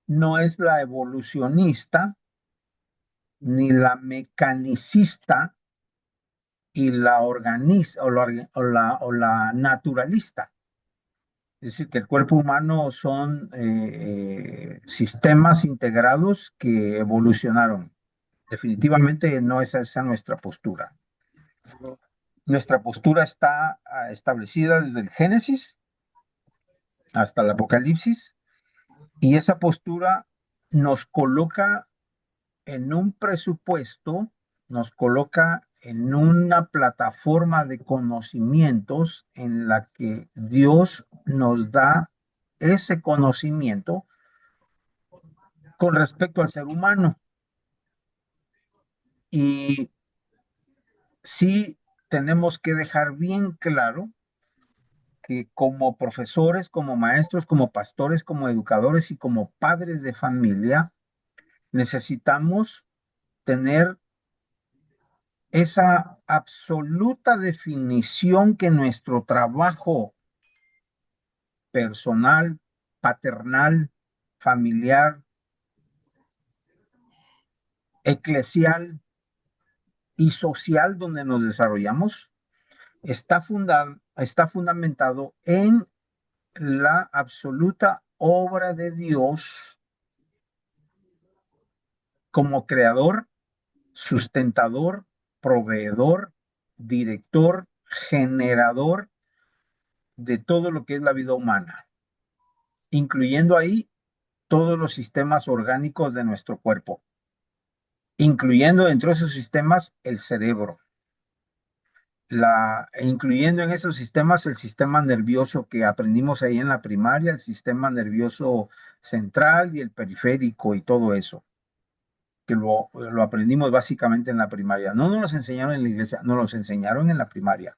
no es la evolucionista ni la mecanicista y la organista o la naturalista. Es decir, que el cuerpo humano son sistemas integrados que evolucionaron. Definitivamente no es esa nuestra postura. Nuestra postura está establecida desde el Génesis hasta el Apocalipsis, y esa postura nos coloca en un presupuesto, nos coloca en una plataforma de conocimientos en la que Dios nos da ese conocimiento con respecto al ser humano. Y sí tenemos que dejar bien claro que como profesores, como maestros, como pastores, como educadores y como padres de familia, necesitamos tener esa absoluta definición que nuestro trabajo personal, paternal, familiar, eclesial y social donde nos desarrollamos está fundamentado en la absoluta obra de Dios como creador, sustentador, proveedor, director, generador de todo lo que es la vida humana, incluyendo ahí todos los sistemas orgánicos de nuestro cuerpo, incluyendo dentro de esos sistemas el cerebro, incluyendo en esos sistemas el sistema nervioso que aprendimos ahí en la primaria, el sistema nervioso central y el periférico y todo eso. que lo aprendimos básicamente en la primaria. No nos los enseñaron en la iglesia, nos los enseñaron en la primaria,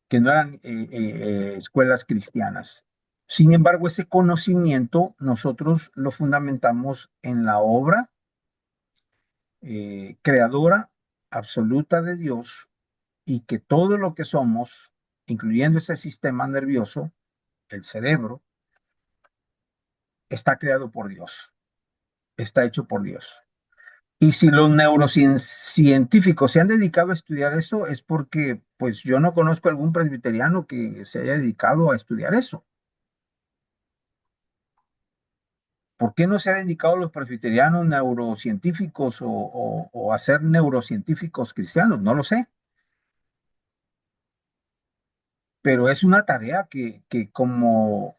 que no eran escuelas cristianas. Sin embargo, ese conocimiento nosotros lo fundamentamos en la obra creadora absoluta de Dios, y que todo lo que somos, incluyendo ese sistema nervioso, el cerebro, está creado por Dios, está hecho por Dios. Y si los neurocientíficos se han dedicado a estudiar eso, es porque, pues, yo no conozco algún presbiteriano que se haya dedicado a estudiar eso. ¿Por qué no se han dedicado los presbiterianos neurocientíficos o a ser neurocientíficos cristianos? No lo sé. Pero es una tarea que como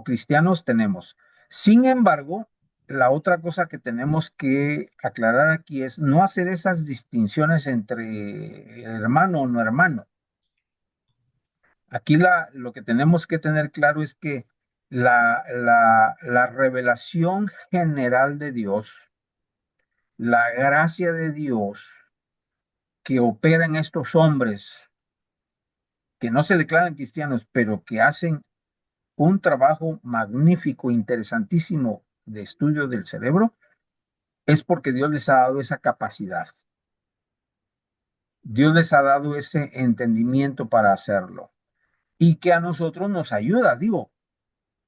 cristianos tenemos. Sin embargo, la otra cosa que tenemos que aclarar aquí es no hacer esas distinciones entre hermano o no hermano. Aquí lo que tenemos que tener claro es que la revelación general de Dios, la gracia de Dios que opera en estos hombres que no se declaran cristianos, pero que hacen un trabajo magnífico, interesantísimo de estudio del cerebro, es porque Dios les ha dado esa capacidad. Dios les ha dado ese entendimiento para hacerlo. Y que a nosotros nos ayuda, digo,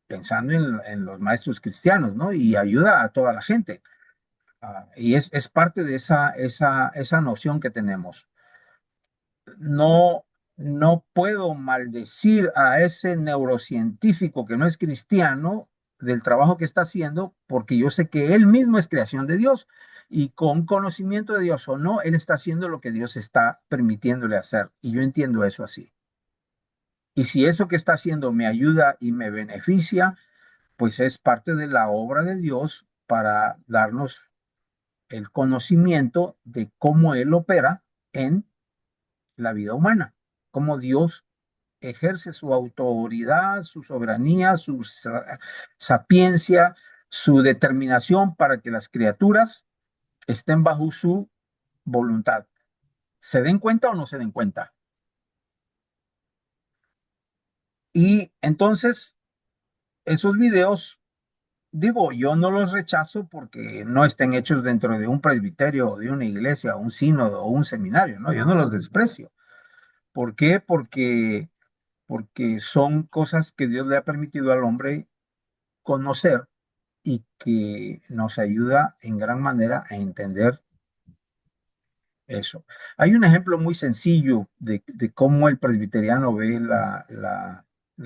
pensando en los maestros cristianos, ¿no? Y ayuda a toda la gente. Y es parte de esa noción que tenemos. No, no puedo maldecir a ese neurocientífico que no es cristiano del trabajo que está haciendo, porque yo sé que él mismo es creación de Dios y con conocimiento de Dios o no, él está haciendo lo que Dios está permitiéndole hacer. Y yo entiendo eso así. Y si eso que está haciendo me ayuda y me beneficia, pues es parte de la obra de Dios para darnos el conocimiento de cómo Él opera en la vida humana, cómo Dios ejerce su autoridad, su soberanía, su sapiencia, su determinación para que las criaturas estén bajo su voluntad. ¿Se den cuenta o no se den cuenta? Y entonces, esos videos, digo, yo no los rechazo porque no estén hechos dentro de un presbiterio o de una iglesia o un sínodo o un seminario, ¿no? Yo no los desprecio. ¿Por qué? Porque son cosas que Dios le ha permitido al hombre conocer y que nos ayuda en gran manera a entender eso. Hay un ejemplo muy sencillo de cómo el presbiteriano ve la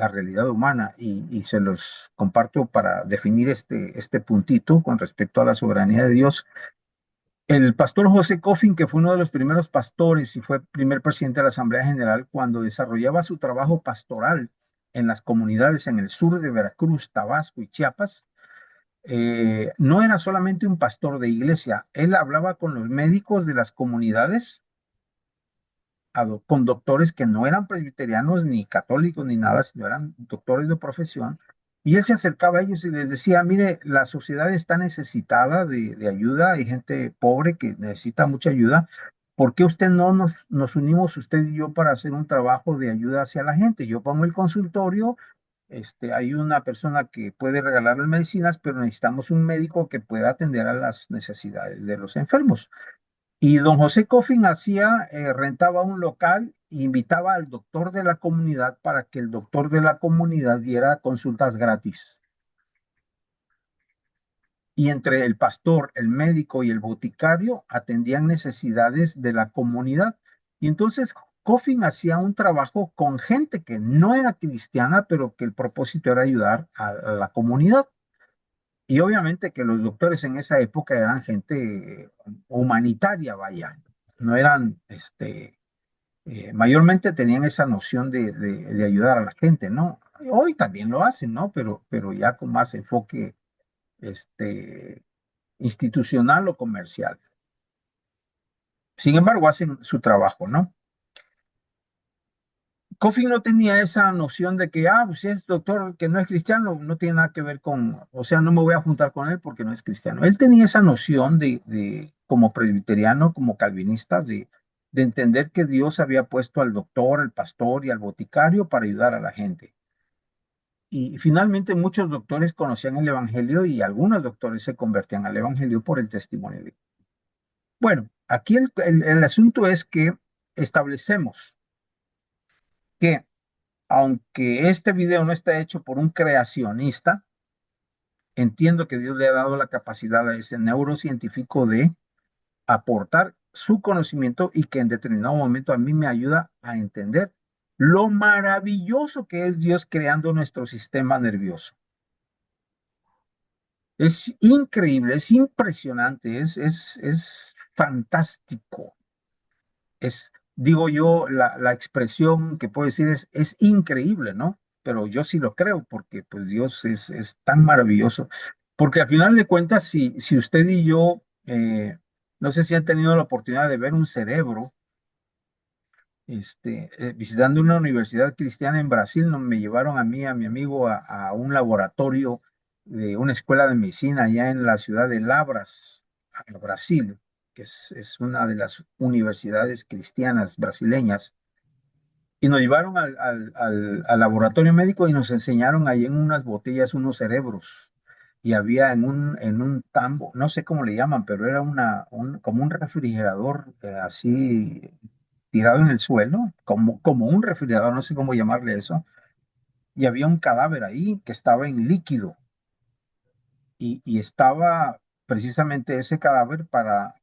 realidad humana y se los comparto para definir este puntito con respecto a la soberanía de Dios. El pastor José Coffin, que fue uno de los primeros pastores y fue primer presidente de la Asamblea General, cuando desarrollaba su trabajo pastoral en las comunidades en el sur de Veracruz, Tabasco y Chiapas, no era solamente un pastor de iglesia, él hablaba con los médicos de las comunidades, con doctores que no eran presbiterianos ni católicos ni nada, sino eran doctores de profesión, y él se acercaba a ellos y les decía, mire, la sociedad está necesitada de ayuda, hay gente pobre que necesita mucha ayuda. ¿Por qué usted no nos unimos, usted y yo, para hacer un trabajo de ayuda hacia la gente? Yo pongo el consultorio, hay una persona que puede regalar las medicinas, pero necesitamos un médico que pueda atender a las necesidades de los enfermos. Y don José Coffin rentaba un local e invitaba al doctor de la comunidad para que el doctor de la comunidad diera consultas gratis. Y entre el pastor, el médico y el boticario atendían necesidades de la comunidad. Y entonces Coffin hacía un trabajo con gente que no era cristiana, pero que el propósito era ayudar a la comunidad. Y obviamente que los doctores en esa época eran gente humanitaria, vaya, no eran, mayormente tenían esa noción de ayudar a la gente, ¿no? Hoy también lo hacen, ¿no? Pero ya con más enfoque, este, institucional o comercial. Sin embargo, hacen su trabajo, ¿no? Coffin no tenía esa noción de que, pues si es doctor que no es cristiano, no tiene nada que ver con, o sea, no me voy a juntar con él porque no es cristiano. Él tenía esa noción como presbiteriano, como calvinista, de entender que Dios había puesto al doctor, al pastor y al boticario para ayudar a la gente. Y finalmente muchos doctores conocían el Evangelio y algunos doctores se convertían al Evangelio por el testimonio de. Bueno, aquí el asunto es que establecemos que aunque este video no está hecho por un creacionista, entiendo que Dios le ha dado la capacidad a ese neurocientífico de aportar su conocimiento y que en determinado momento a mí me ayuda a entender lo maravilloso que es Dios creando nuestro sistema nervioso. Es increíble, es impresionante, es fantástico. Digo yo, la expresión que puedo decir es increíble, ¿no? Pero yo sí lo creo porque pues Dios es tan maravilloso. Porque al final de cuentas, si usted y yo, no sé si han tenido la oportunidad de ver un cerebro, visitando una universidad cristiana en Brasil, me llevaron a mí, a mi amigo, a un laboratorio de una escuela de medicina allá en la ciudad de Labras, Brasil, que es una de las universidades cristianas brasileñas. Y nos llevaron al laboratorio médico y nos enseñaron ahí en unas botellas unos cerebros. Y había en un tambo, no sé cómo le llaman, pero era como un refrigerador así tirado en el suelo, como un refrigerador, no sé cómo llamarle eso. Y había un cadáver ahí que estaba en líquido y estaba precisamente ese cadáver para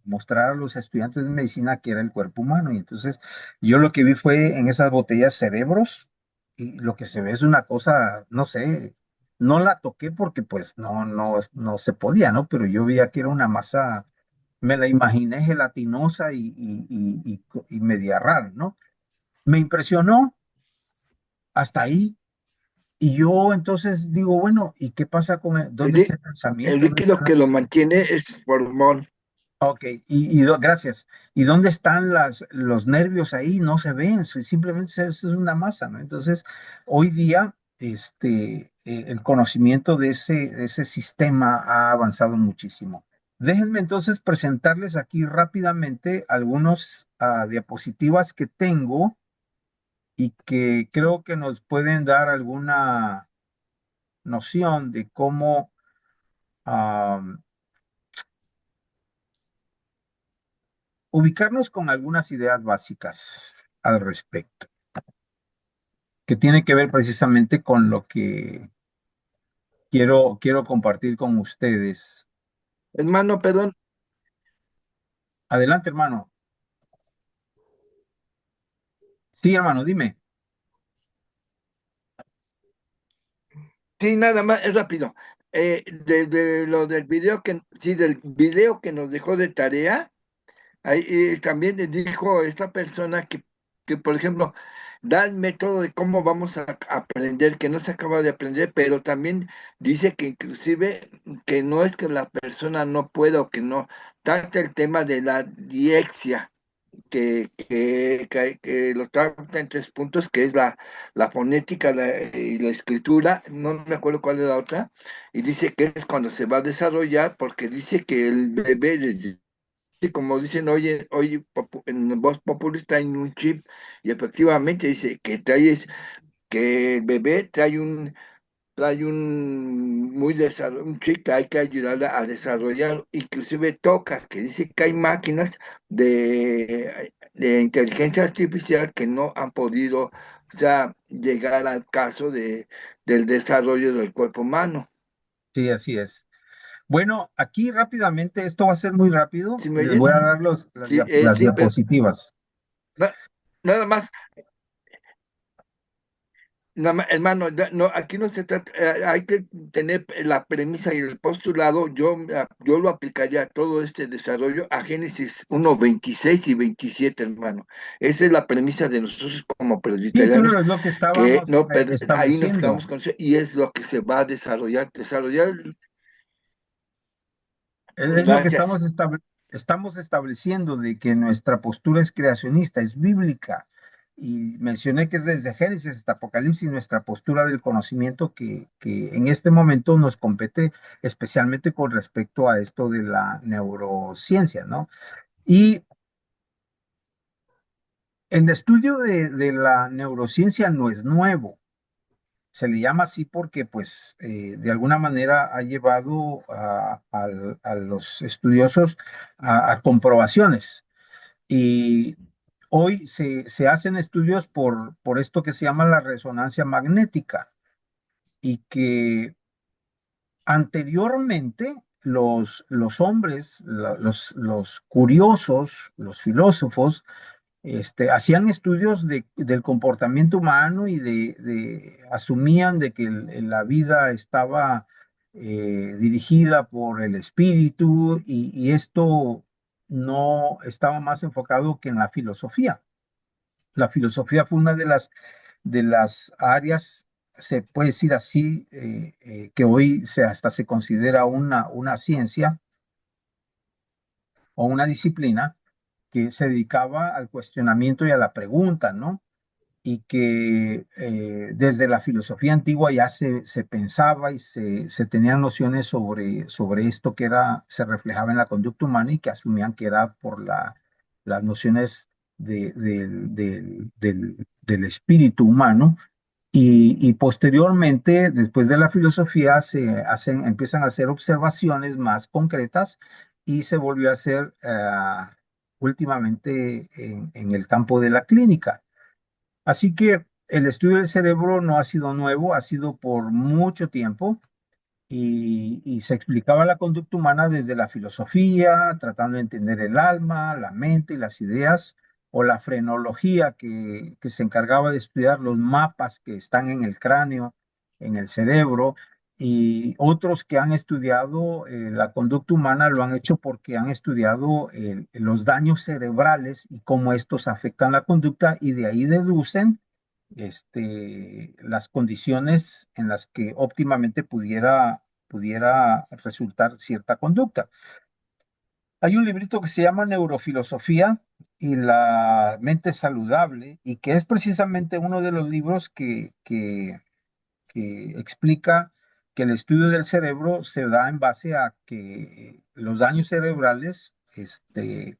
mostrar a los estudiantes de medicina que era el cuerpo humano. Y entonces yo lo que vi fue en esas botellas cerebros y lo que se ve es una cosa, no sé, no la toqué porque pues no se podía, ¿no? Pero yo veía que era una masa, me la imaginé gelatinosa y media rara, ¿no? Me impresionó hasta ahí. Y yo entonces digo, bueno, ¿y qué pasa El, dónde está lí- el el pensamiento? ¿Dónde líquido están que lo las? mantiene es pulmón. Ok, gracias. ¿Y dónde están los nervios ahí? No se ven, simplemente es una masa, ¿no? Entonces, hoy día, el conocimiento de ese sistema ha avanzado muchísimo. Déjenme entonces presentarles aquí rápidamente algunos diapositivas que tengo y que creo que nos pueden dar alguna noción de cómo ubicarnos con algunas ideas básicas al respecto, que tiene que ver precisamente con lo que quiero compartir con ustedes. Hermano, perdón. Adelante, hermano. Sí, hermano, dime. Sí, nada más, es rápido. De lo del video sí, del video que nos dejó de tarea, ahí también le dijo esta persona que, por ejemplo, da el método de cómo vamos a aprender, que no se acaba de aprender, pero también dice que inclusive que no es que la persona no pueda o que no, trata el tema de la diexia, que lo trata en 3 puntos, que es la fonética y la escritura, no me acuerdo cuál es la otra, y dice que es cuando se va a desarrollar, porque dice que el bebé, como dicen, oye, en Voz Populi traen un chip, y efectivamente dice que el bebé trae un chip que hay que ayudarle a desarrollar, inclusive toca, que dice que hay máquinas de inteligencia artificial que no han podido, o sea, llegar al caso del desarrollo del cuerpo humano. Sí, así es. Bueno, aquí rápidamente, esto va a ser muy rápido ¿Sí y me les oyen? voy a dar Sí, las sí, pero diapositivas. na- nada más. Hermano, no, aquí no se trata, hay que tener la premisa y el postulado. Yo lo aplicaría a todo este desarrollo a Génesis 1:26 y 27, hermano. Esa es la premisa de nosotros como Sí, presbiterianos, claro, es lo que que estábamos no, ahí nos quedamos estableciendo. con eso y es lo que se va a desarrollar. Es lo que Gracias. estamos estableciendo de que nuestra postura es creacionista, es bíblica. y mencioné que es desde Génesis hasta Apocalipsis nuestra postura del conocimiento que en este momento nos compete especialmente con respecto a esto de la neurociencia, ¿no? Y el estudio de la neurociencia no es nuevo. Se le llama así porque, pues, de alguna manera ha llevado a los estudiosos a comprobaciones. Y hoy se hacen estudios por esto que se llama la resonancia magnética y que anteriormente los hombres, los curiosos, los filósofos, hacían estudios del comportamiento humano y asumían de que la vida estaba dirigida por el espíritu y esto no estaba más enfocado que en la filosofía. La filosofía fue una de las áreas, se puede decir así, que hoy hasta se considera una ciencia o una disciplina que se dedicaba al cuestionamiento y a la pregunta, ¿no? Y que desde la filosofía antigua ya se pensaba y se tenían nociones sobre esto que se reflejaba en la conducta humana y que asumían que era por las nociones del espíritu humano. Y posteriormente, después de la filosofía, empiezan a hacer observaciones más concretas y se volvió a hacer últimamente en el campo de la clínica. Así que el estudio del cerebro no ha sido nuevo, ha sido por mucho tiempo y se explicaba la conducta humana desde la filosofía, tratando de entender el alma, la mente y las ideas, o la frenología que se encargaba de estudiar los mapas que están en el cráneo, en el cerebro, y otros que han estudiado la conducta humana lo han hecho porque han estudiado los daños cerebrales y cómo estos afectan la conducta y de ahí deducen las condiciones en las que óptimamente pudiera resultar cierta conducta. Hay un librito que se llama Neurofilosofía y la mente saludable y que es precisamente uno de los libros que explica que el estudio del cerebro se da en base a que los daños cerebrales eh,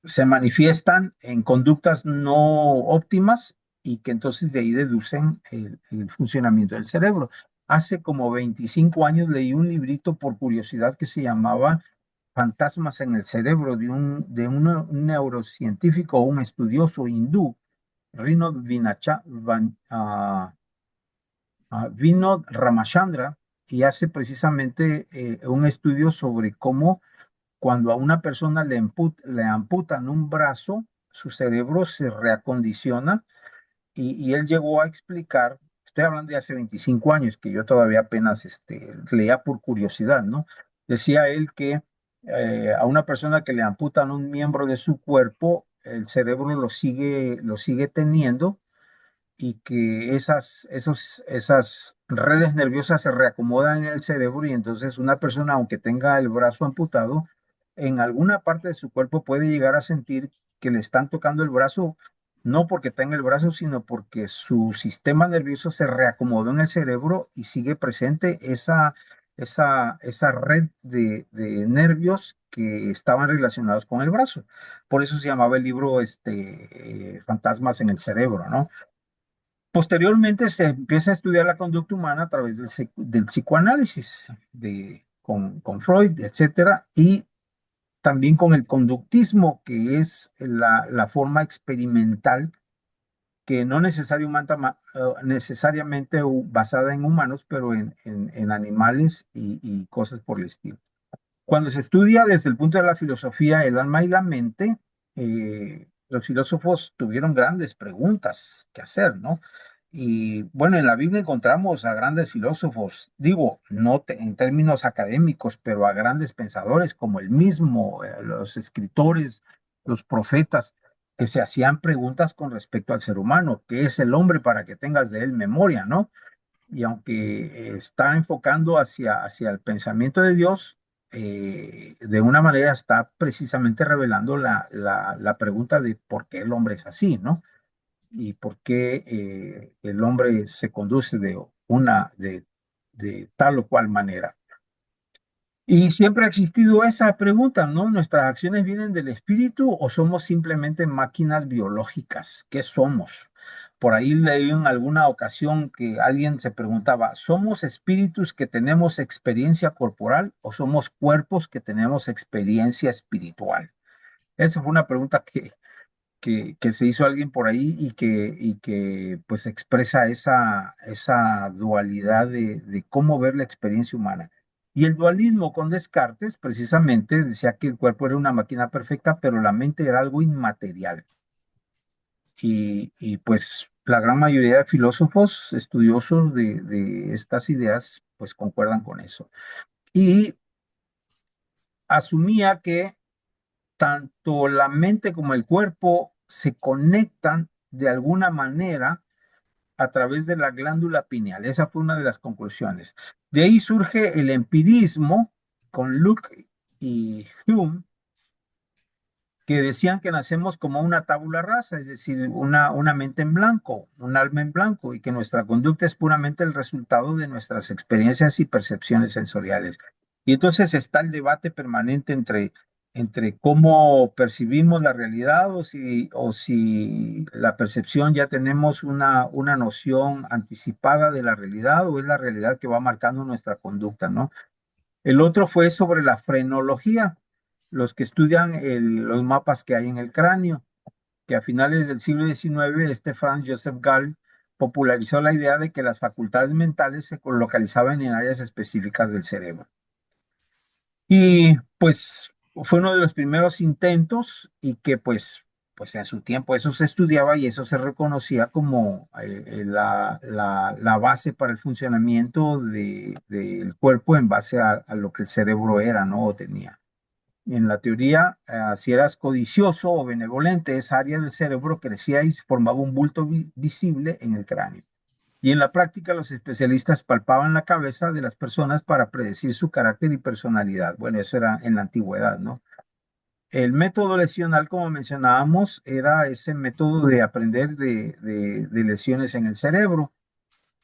se manifiestan en conductas no óptimas y que entonces de ahí deducen el funcionamiento del cerebro. Hace como 25 años leí un librito por curiosidad que se llamaba Fantasmas en el cerebro un neurocientífico, un estudioso hindú, Vinod Ramachandra, y hace precisamente un estudio sobre cómo cuando a una persona le amputan un brazo, su cerebro se reacondiciona y él llegó a explicar, estoy hablando de hace 25 años, que yo todavía apenas leía por curiosidad, ¿no? Decía él que a una persona que le amputan un miembro de su cuerpo, el cerebro lo sigue teniendo y que esas redes nerviosas se reacomodan en el cerebro y entonces una persona, aunque tenga el brazo amputado, en alguna parte de su cuerpo puede llegar a sentir que le están tocando el brazo, no porque tenga el brazo, sino porque su sistema nervioso se reacomodó en el cerebro y sigue presente esa red de nervios que estaban relacionados con el brazo. Por eso se llamaba el libro Fantasmas en el cerebro, ¿no? Posteriormente se empieza a estudiar la conducta humana a través del psicoanálisis con Freud, etcétera, y también con el conductismo, que es la forma experimental que no necesariamente basada en humanos, pero en animales y cosas por el estilo. Cuando se estudia desde el punto de la filosofía el alma y la mente, los filósofos tuvieron grandes preguntas que hacer, ¿no? Y bueno, en la Biblia encontramos a grandes filósofos, digo, no en términos académicos, pero a grandes pensadores como el mismo, los escritores, los profetas, que se hacían preguntas con respecto al ser humano, ¿qué es el hombre para que tengas de él memoria, ¿no? Y aunque está enfocando hacia el pensamiento de Dios, de una manera está precisamente revelando la pregunta de por qué el hombre es así, ¿no? Y por qué el hombre se conduce de tal o cual manera. Y siempre ha existido esa pregunta, ¿no? ¿Nuestras acciones vienen del espíritu o somos simplemente máquinas biológicas? ¿Qué somos? Por ahí leí en alguna ocasión que alguien se preguntaba, ¿somos espíritus que tenemos experiencia corporal o somos cuerpos que tenemos experiencia espiritual? Esa fue una pregunta que se hizo alguien por ahí y que pues expresa esa dualidad de cómo ver la experiencia humana. Y el dualismo con Descartes precisamente decía que el cuerpo era una máquina perfecta, pero la mente era algo inmaterial. Y pues la gran mayoría de filósofos estudiosos de estas ideas pues concuerdan con eso. Y asumía que tanto la mente como el cuerpo se conectan de alguna manera a través de la glándula pineal. Esa fue una de las conclusiones. De ahí surge el empirismo con Luke y Hume, que decían que nacemos como una tabula rasa, es decir, una mente en blanco, un alma en blanco, y que nuestra conducta es puramente el resultado de nuestras experiencias y percepciones sensoriales. Y entonces está el debate permanente entre cómo percibimos la realidad o si la percepción ya tenemos una noción anticipada de la realidad o es la realidad que va marcando nuestra conducta, ¿no? El otro fue sobre la frenología, los que estudian los mapas que hay en el cráneo, que a finales del siglo XIX, Franz Joseph Gall popularizó la idea de que las facultades mentales se localizaban en áreas específicas del cerebro. Y pues fue uno de los primeros intentos y que pues en su tiempo eso se estudiaba y eso se reconocía como la base para el funcionamiento del cuerpo en base a lo que el cerebro era, ¿no? O tenía. En la teoría, si eras codicioso o benevolente, esa área del cerebro crecía y se formaba un bulto visible en el cráneo. Y en la práctica, los especialistas palpaban la cabeza de las personas para predecir su carácter y personalidad. Bueno, eso era en la antigüedad, ¿no? El método lesional, como mencionábamos, era ese método de aprender de lesiones en el cerebro,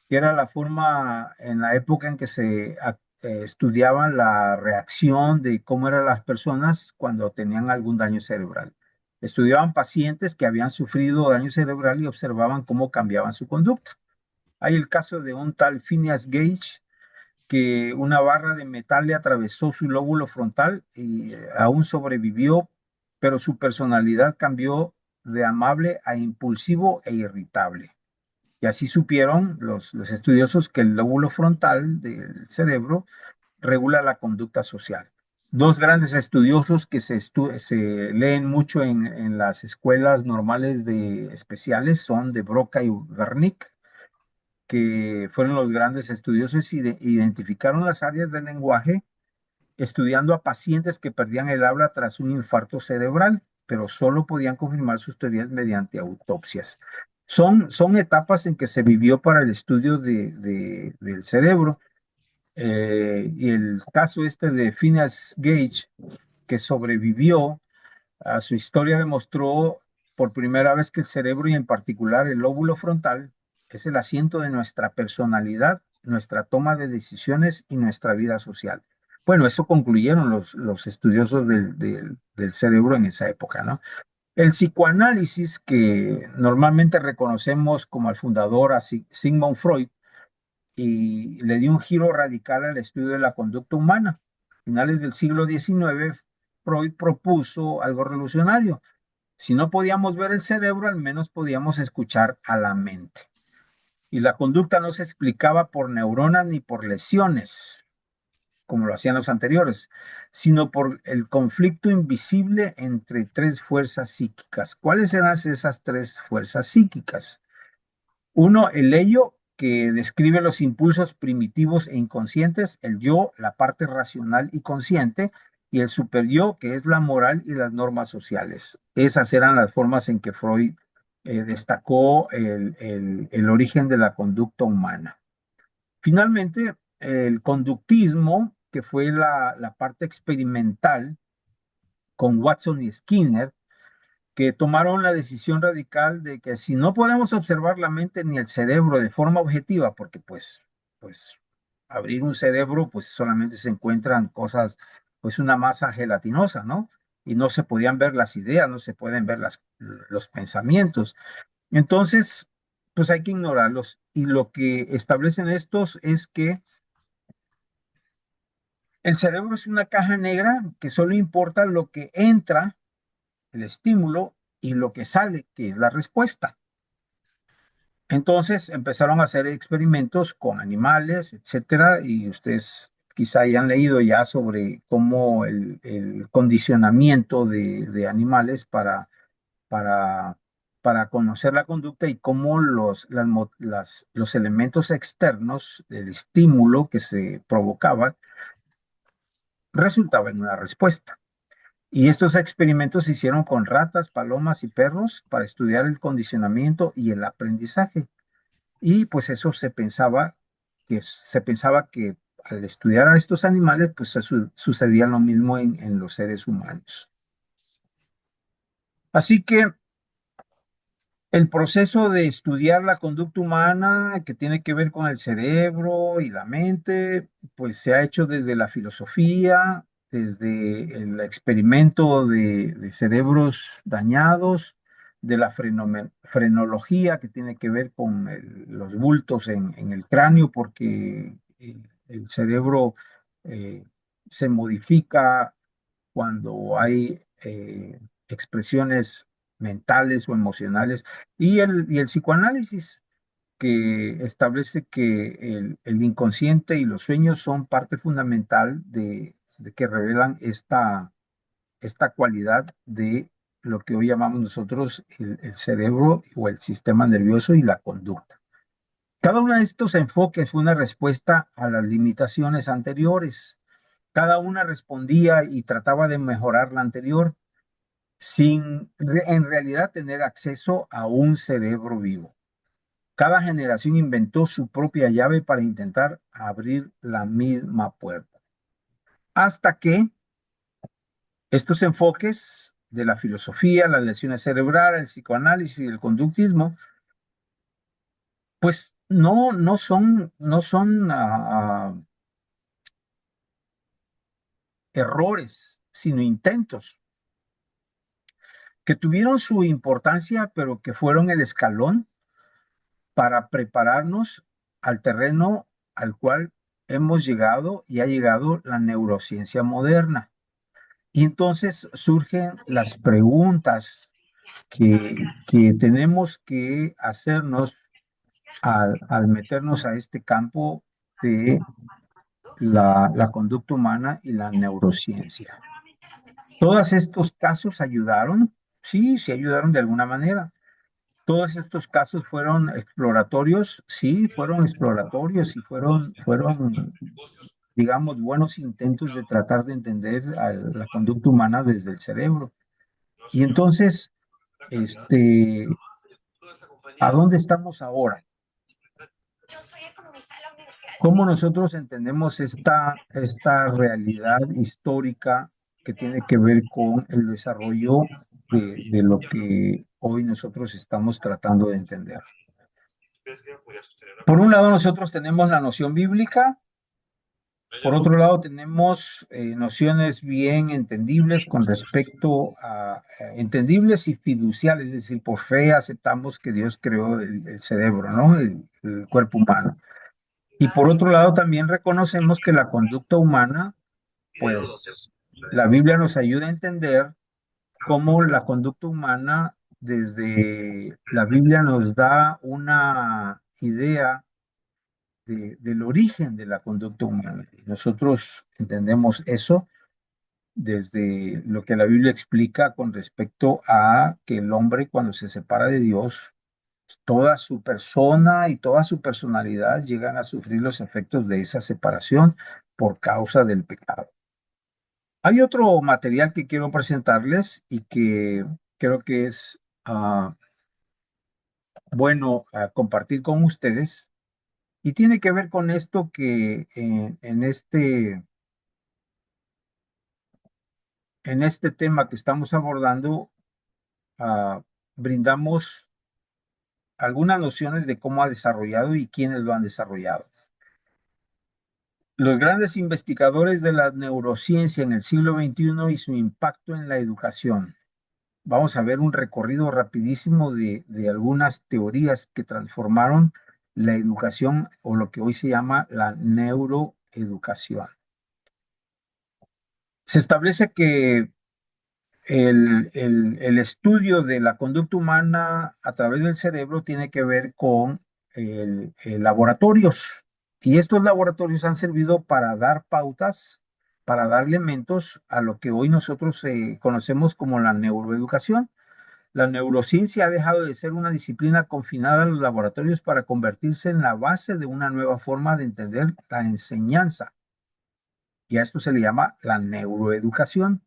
que era la forma en la época en que se estudiaban la reacción de cómo eran las personas cuando tenían algún daño cerebral. Estudiaban pacientes que habían sufrido daño cerebral y observaban cómo cambiaban su conducta. Hay el caso de un tal Phineas Gage, que una barra de metal le atravesó su lóbulo frontal y aún sobrevivió, pero su personalidad cambió de amable a impulsivo e irritable. Y así supieron los estudiosos que el lóbulo frontal del cerebro regula la conducta social. Dos grandes estudiosos que se leen mucho en las escuelas normales especiales son de Broca y Wernicke, que fueron los grandes estudiosos y identificaron las áreas del lenguaje estudiando a pacientes que perdían el habla tras un infarto cerebral, pero solo podían confirmar sus teorías mediante autopsias. Son etapas en que se vivió para el estudio del cerebro. Y el caso este de Phineas Gage, que sobrevivió a su historia, demostró por primera vez que el cerebro y en particular el lóbulo frontal es el asiento de nuestra personalidad, nuestra toma de decisiones y nuestra vida social. Bueno, eso concluyeron los estudiosos del cerebro en esa época, ¿no? El psicoanálisis, que normalmente reconocemos como al fundador, a Sigmund Freud, y le dio un giro radical al estudio de la conducta humana. A finales del siglo XIX, Freud propuso algo revolucionario. Si no podíamos ver el cerebro, al menos podíamos escuchar a la mente. Y la conducta no se explicaba por neuronas ni por lesiones, como lo hacían los anteriores, sino por el conflicto invisible entre tres fuerzas psíquicas. ¿Cuáles eran esas tres fuerzas psíquicas? Uno, el ello, que describe los impulsos primitivos e inconscientes, el yo, la parte racional y consciente, y el superyo, que es la moral y las normas sociales. Esas eran las formas en que Freud destacó el origen de la conducta humana. Finalmente, el conductismo que fue la parte experimental con Watson y Skinner, que tomaron la decisión radical de que si no podemos observar la mente ni el cerebro de forma objetiva, porque pues abrir un cerebro, pues solamente se encuentran cosas, pues una masa gelatinosa, ¿no? Y no se podían ver las ideas, no se pueden ver los pensamientos. Entonces, pues hay que ignorarlos. Y lo que establecen estos es que el cerebro es una caja negra que solo importa lo que entra, el estímulo, y lo que sale, que es la respuesta. Entonces empezaron a hacer experimentos con animales, etcétera, y ustedes quizá hayan leído ya sobre cómo el condicionamiento de animales para, para conocer la conducta y cómo los elementos externos, el estímulo que se provocaba, resultaba en una respuesta. Y estos experimentos se hicieron con ratas, palomas y perros para estudiar el condicionamiento y el aprendizaje. Y pues eso se pensaba que al estudiar a estos animales, pues sucedía lo mismo en los seres humanos. Así que el proceso de estudiar la conducta humana que tiene que ver con el cerebro y la mente, pues se ha hecho desde la filosofía, desde el experimento de cerebros dañados, de la frenología que tiene que ver con los bultos en el cráneo, porque el cerebro eh, se modifica cuando hay expresiones mentales o emocionales, y el psicoanálisis que establece que el inconsciente y los sueños son parte fundamental de que revelan esta cualidad de lo que hoy llamamos nosotros el cerebro o el sistema nervioso y la conducta. Cada uno de estos enfoques fue una respuesta a las limitaciones anteriores. Cada una respondía y trataba de mejorar la anterior sin en realidad tener acceso a un cerebro vivo. Cada generación inventó su propia llave para intentar abrir la misma puerta. Hasta que estos enfoques de la filosofía, las lesiones cerebrales, el psicoanálisis y el conductismo, pues no son errores, sino intentos que tuvieron su importancia, pero que fueron el escalón para prepararnos al terreno al cual hemos llegado y ha llegado la neurociencia moderna. Y entonces surgen las preguntas que tenemos que hacernos al meternos a este campo de la conducta humana y la neurociencia. ¿Todos estos casos ayudaron? Sí, sí ayudaron de alguna manera. ¿Todos estos casos fueron exploratorios? Sí, fueron exploratorios y fueron, digamos, buenos intentos de tratar de entender a la conducta humana desde el cerebro. Y entonces, ¿a dónde estamos ahora? ¿Cómo nosotros entendemos esta realidad histórica que tiene que ver con el desarrollo de lo que hoy nosotros estamos tratando de entender? Por un lado, nosotros tenemos la noción bíblica. Por otro lado, tenemos nociones bien entendibles con respecto a entendibles y fiduciales, es decir, por fe aceptamos que Dios creó el cerebro, ¿no? El cuerpo humano. Y por otro lado, también reconocemos que la conducta humana, pues la Biblia nos ayuda a entender cómo la conducta humana, desde la Biblia nos da una idea del origen de la conducta humana. Nosotros entendemos eso desde lo que la Biblia explica con respecto a que el hombre cuando se separa de Dios, toda su persona y toda su personalidad llegan a sufrir los efectos de esa separación por causa del pecado. Hay otro material que quiero presentarles y que creo que es bueno compartir con ustedes. Y tiene que ver con esto que en este en este tema que estamos abordando, brindamos algunas nociones de cómo ha desarrollado y quiénes lo han desarrollado. Los grandes investigadores de la neurociencia en el siglo XXI y su impacto en la educación. Vamos a ver un recorrido rapidísimo de algunas teorías que transformaron la educación o lo que hoy se llama la neuroeducación. Se establece que el estudio de la conducta humana a través del cerebro tiene que ver con el laboratorios. Y estos laboratorios han servido para dar pautas, para dar elementos a lo que hoy nosotros conocemos como la neuroeducación. La neurociencia ha dejado de ser una disciplina confinada a los laboratorios para convertirse en la base de una nueva forma de entender la enseñanza. Y a esto se le llama la neuroeducación.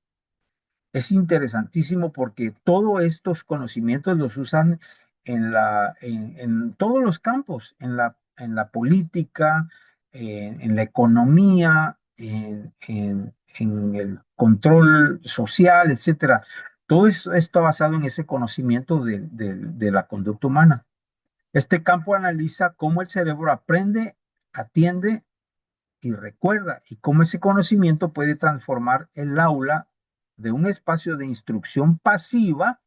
Es interesantísimo porque todos estos conocimientos los usan en todos los campos, en la política, en la economía, en el control social, etcétera. Todo esto está basado en ese conocimiento de la conducta humana. Este campo analiza cómo el cerebro aprende, atiende y recuerda, y cómo ese conocimiento puede transformar el aula de un espacio de instrucción pasiva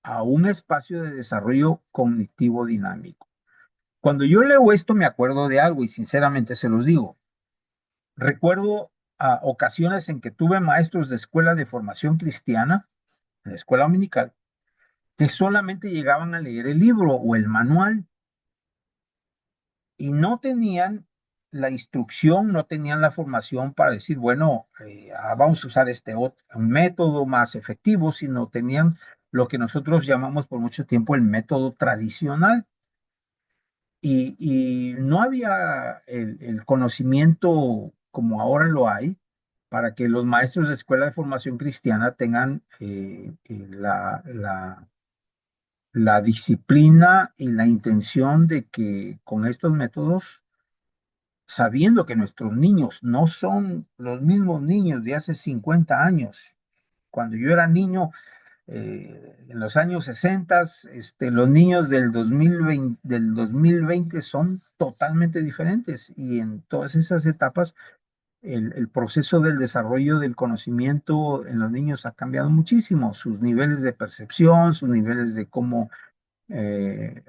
a un espacio de desarrollo cognitivo dinámico. Cuando yo leo esto me acuerdo de algo y sinceramente se los digo. Recuerdo a ocasiones en que tuve maestros de escuela de formación cristiana, en la escuela dominical, que solamente llegaban a leer el libro o el manual y no tenían la instrucción, no tenían la formación para decir, bueno, vamos a usar un método más efectivo, sino tenían lo que nosotros llamamos por mucho tiempo el método tradicional. Y no había el conocimiento como ahora lo hay para que los maestros de escuela de formación cristiana tengan la disciplina y la intención de que con estos métodos, sabiendo que nuestros niños no son los mismos niños de hace 50 años. Cuando yo era niño, en los años 60, los niños del 2020 son totalmente diferentes y en todas esas etapas el proceso del desarrollo del conocimiento en los niños ha cambiado muchísimo, sus niveles de percepción, sus niveles de cómo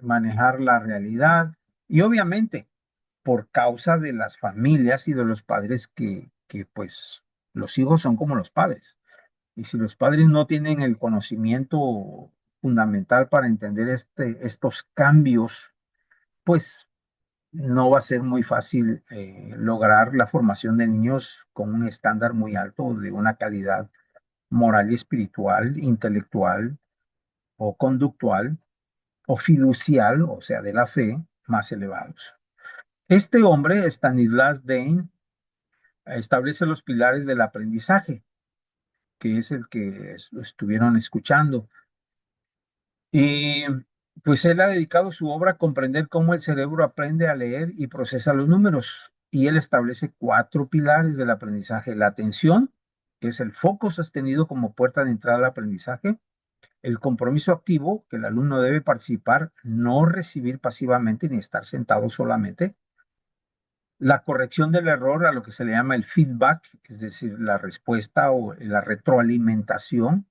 manejar la realidad y obviamente por causa de las familias y de los padres que pues los hijos son como los padres. Y si los padres no tienen el conocimiento fundamental para entender estos cambios, pues no va a ser muy fácil lograr la formación de niños con un estándar muy alto de una calidad moral y espiritual, intelectual o conductual o fiducial, o sea, de la fe, más elevados. Este hombre, Stanislas Dean, establece los pilares del aprendizaje, que es el que estuvieron escuchando. Y pues él ha dedicado su obra a comprender cómo el cerebro aprende a leer y procesa los números. Y él establece 4 pilares del aprendizaje. La atención, que es el foco sostenido como puerta de entrada al aprendizaje. El compromiso activo, que el alumno debe participar, no recibir pasivamente ni estar sentado solamente. La corrección del error, a lo que se le llama el feedback, es decir, la respuesta o la retroalimentación.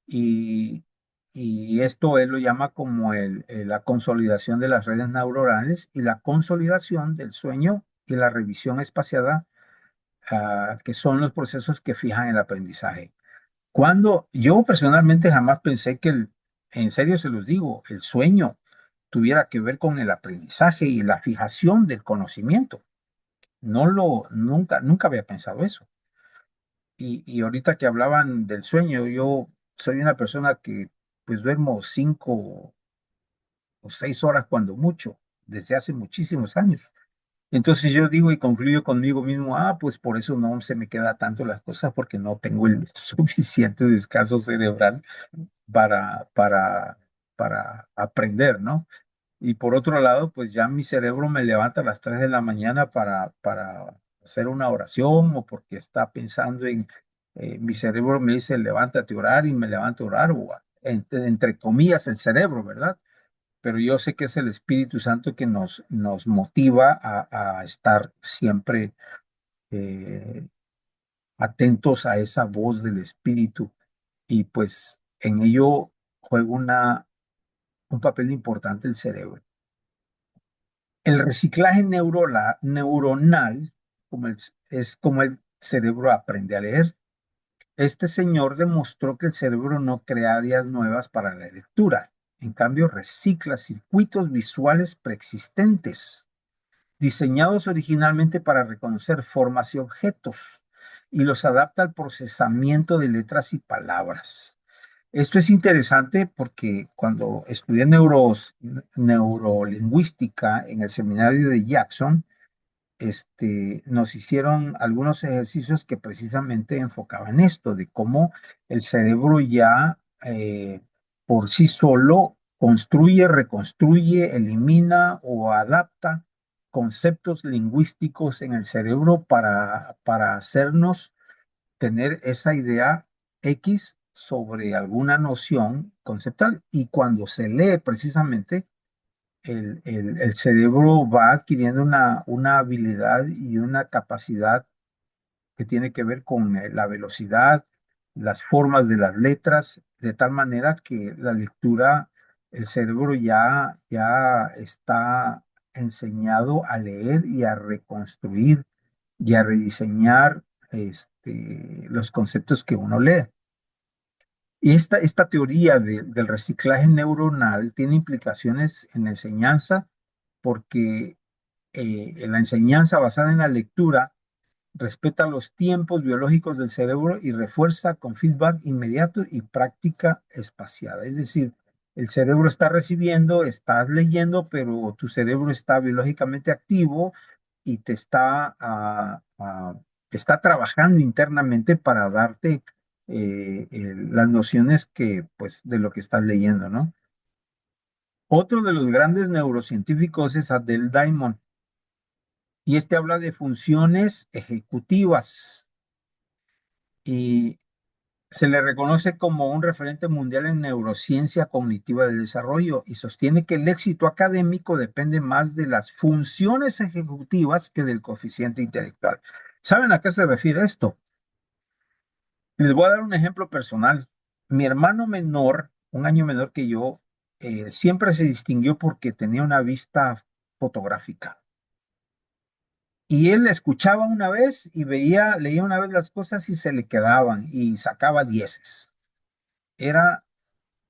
Y, y esto él lo llama como la consolidación de las redes neuronales y la consolidación del sueño y la revisión espaciada, que son los procesos que fijan el aprendizaje. Cuando yo personalmente jamás pensé que, en serio se los digo, el sueño tuviera que ver con el aprendizaje y la fijación del conocimiento. Nunca había pensado eso. Y ahorita que hablaban del sueño, yo soy una persona que pues duermo 5 o 6 horas cuando mucho, desde hace muchísimos años. Entonces yo digo y concluyo conmigo mismo, pues por eso no se me queda tanto las cosas, porque no tengo el suficiente descanso cerebral para, para, para aprender, ¿no? Y por otro lado, pues ya mi cerebro me levanta a las 3 de la mañana para hacer una oración o porque está pensando Mi cerebro me dice, levántate a orar y me levanto a orar, o entre comillas el cerebro, ¿verdad? Pero yo sé que es el Espíritu Santo que nos motiva a estar siempre eh, atentos a esa voz del Espíritu. Y pues en ello juega un papel importante el cerebro. El reciclaje neuronal es como el cerebro aprende a leer. Este señor demostró que el cerebro no crea áreas nuevas para la lectura. En cambio, recicla circuitos visuales preexistentes, diseñados originalmente para reconocer formas y objetos, y los adapta al procesamiento de letras y palabras. Esto es interesante porque cuando estudié neurolingüística en el seminario de Jackson, nos hicieron algunos ejercicios que precisamente enfocaban esto, de cómo el cerebro ya por sí solo construye, reconstruye, elimina o adapta conceptos lingüísticos en el cerebro para hacernos tener esa idea X sobre alguna noción conceptual. Y cuando se lee precisamente, el cerebro va adquiriendo una habilidad y una capacidad que tiene que ver con la velocidad, las formas de las letras, de tal manera que la lectura, el cerebro ya está enseñado a leer y a reconstruir y a rediseñar los conceptos que uno lee. Y esta teoría del reciclaje neuronal tiene implicaciones en la enseñanza porque la enseñanza basada en la lectura respeta los tiempos biológicos del cerebro y refuerza con feedback inmediato y práctica espaciada. Es decir, el cerebro está recibiendo, estás leyendo, pero tu cerebro está biológicamente activo y está trabajando internamente para darte las nociones pues, de lo que estás leyendo, ¿no? Otro de los grandes neurocientíficos es Adele Diamond, y habla de funciones ejecutivas y se le reconoce como un referente mundial en neurociencia cognitiva del desarrollo y sostiene que el éxito académico depende más de las funciones ejecutivas que del coeficiente intelectual. ¿Saben a qué se refiere esto? Les voy a dar un ejemplo personal. Mi hermano menor, un año menor que yo, siempre se distinguió porque tenía una vista fotográfica. Y él escuchaba una vez y leía una vez las cosas y se le quedaban y sacaba dieces.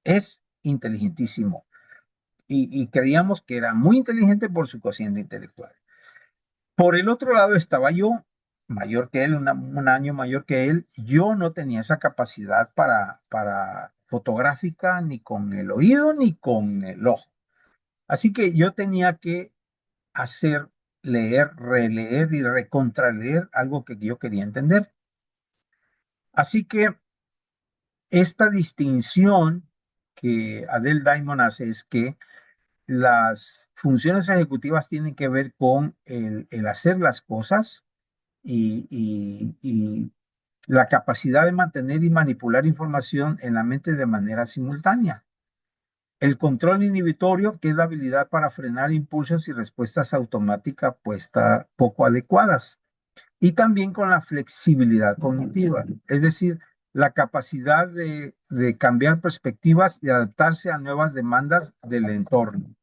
Es inteligentísimo y creíamos que era muy inteligente por su cociente intelectual. Por el otro lado estaba yo, mayor que él, un año mayor que él. Yo no tenía esa capacidad para fotográfica ni con el oído ni con el ojo. Así que yo tenía que hacer, leer, releer y recontraleer algo que yo quería entender. Así que esta distinción que Adele Diamond hace es que las funciones ejecutivas tienen que ver con el hacer las cosas y la capacidad de mantener y manipular información en la mente de manera simultánea. El control inhibitorio, que es la habilidad para frenar impulsos y respuestas automáticas, pues está poco adecuadas. Y también con la flexibilidad cognitiva, es decir, la capacidad de cambiar perspectivas y adaptarse a nuevas demandas del entorno.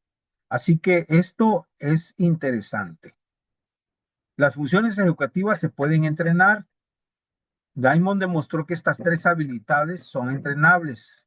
Así que esto es interesante. Las funciones educativas se pueden entrenar. Diamond demostró que estas tres habilidades son entrenables.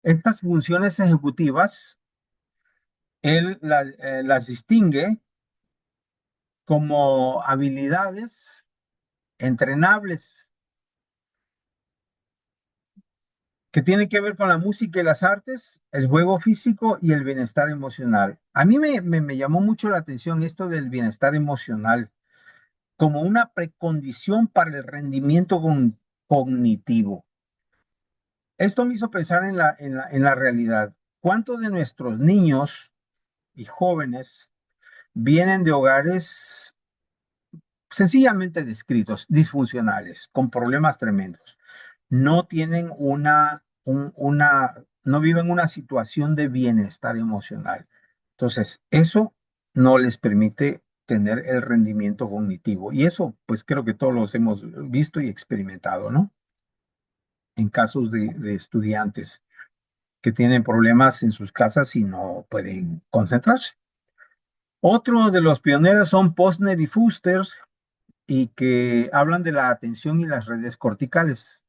Estas funciones ejecutivas Él las distingue como habilidades entrenables que tienen que ver con la música y las artes, el juego físico y el bienestar emocional. A mí me llamó mucho la atención esto del bienestar emocional como una precondición para el rendimiento cognitivo. Esto me hizo pensar en la realidad. ¿Cuántos de nuestros niños y jóvenes vienen de hogares sencillamente descritos, disfuncionales, con problemas tremendos? No tienen no viven una situación de bienestar emocional. Entonces, eso no les permite tener el rendimiento cognitivo. Y eso, pues creo que todos los hemos visto y experimentado, ¿no? En casos de estudiantes que tienen problemas en sus casas y no pueden concentrarse. Otro de los pioneros son Posner y Fuster y que hablan de la atención y las redes corticales.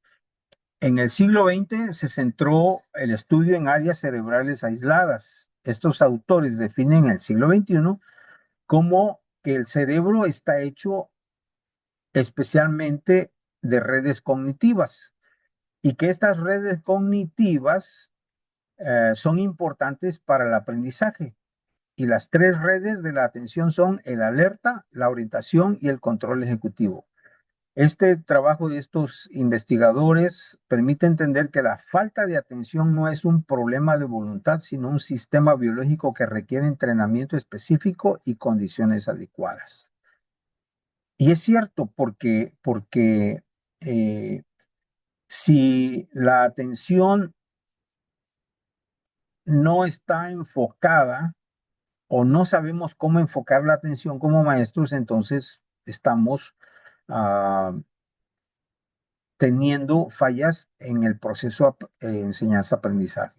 En el siglo XX se centró el estudio en áreas cerebrales aisladas. Estos autores definen el siglo XXI como que el cerebro está hecho especialmente de redes cognitivas y que estas redes cognitivas son importantes para el aprendizaje. Y las tres redes de la atención son el alerta, la orientación y el control ejecutivo. Este trabajo de estos investigadores permite entender que la falta de atención no es un problema de voluntad, sino un sistema biológico que requiere entrenamiento específico y condiciones adecuadas. Y es cierto porque si la atención no está enfocada o no sabemos cómo enfocar la atención como maestros, entonces estamos uh, teniendo fallas en el proceso de enseñanza-aprendizaje.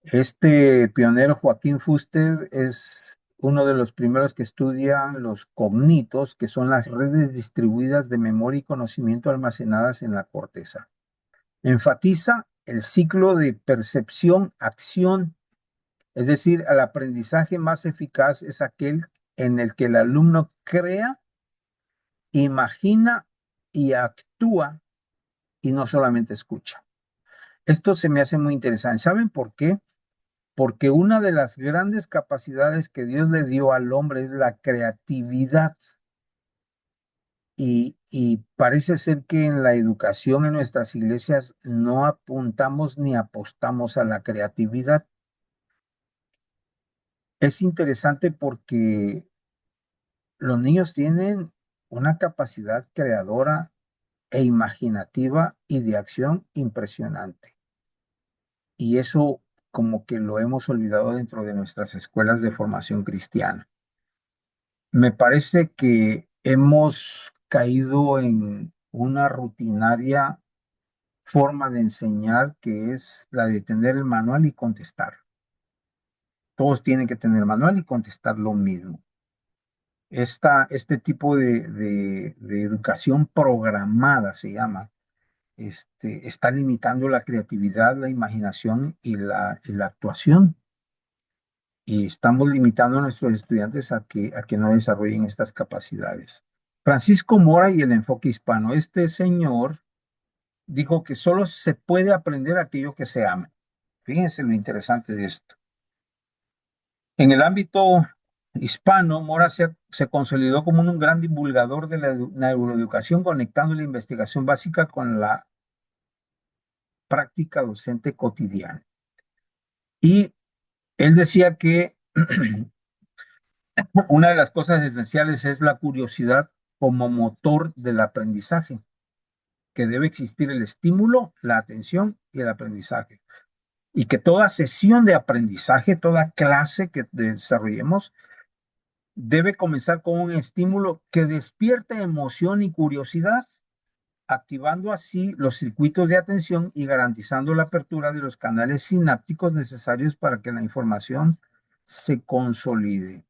Este pionero Joaquín Fuster es uno de los primeros que estudian los cognitos, que son las redes distribuidas de memoria y conocimiento almacenadas en la corteza. Enfatiza el ciclo de percepción-acción, es decir, el aprendizaje más eficaz es aquel en el que el alumno crea, imagina y actúa y no solamente escucha. Esto se me hace muy interesante. ¿Saben por qué? Porque una de las grandes capacidades que Dios le dio al hombre es la creatividad. Y parece ser que en la educación en nuestras iglesias no apuntamos ni apostamos a la creatividad. Es interesante porque los niños tienen una capacidad creadora e imaginativa y de acción impresionante. Y eso como que lo hemos olvidado dentro de nuestras escuelas de formación cristiana. Me parece que hemos caído en una rutinaria forma de enseñar que es la de tener el manual y contestar. Todos tienen que tener manual y contestar lo mismo. Este tipo de educación programada se llama, está limitando la creatividad, la imaginación y la actuación. Y estamos limitando a nuestros estudiantes a que no desarrollen estas capacidades. Francisco Mora y el enfoque hispano. Este señor dijo que solo se puede aprender aquello que se ama. Fíjense lo interesante de esto. En el ámbito hispano, Mora se consolidó como un gran divulgador de la neuroeducación, conectando la investigación básica con la práctica docente cotidiana. Y él decía que una de las cosas esenciales es la curiosidad como motor del aprendizaje, que debe existir el estímulo, la atención y el aprendizaje. Y que toda sesión de aprendizaje, toda clase que desarrollemos, debe comenzar con un estímulo que despierte emoción y curiosidad, activando así los circuitos de atención y garantizando la apertura de los canales sinápticos necesarios para que la información se consolide.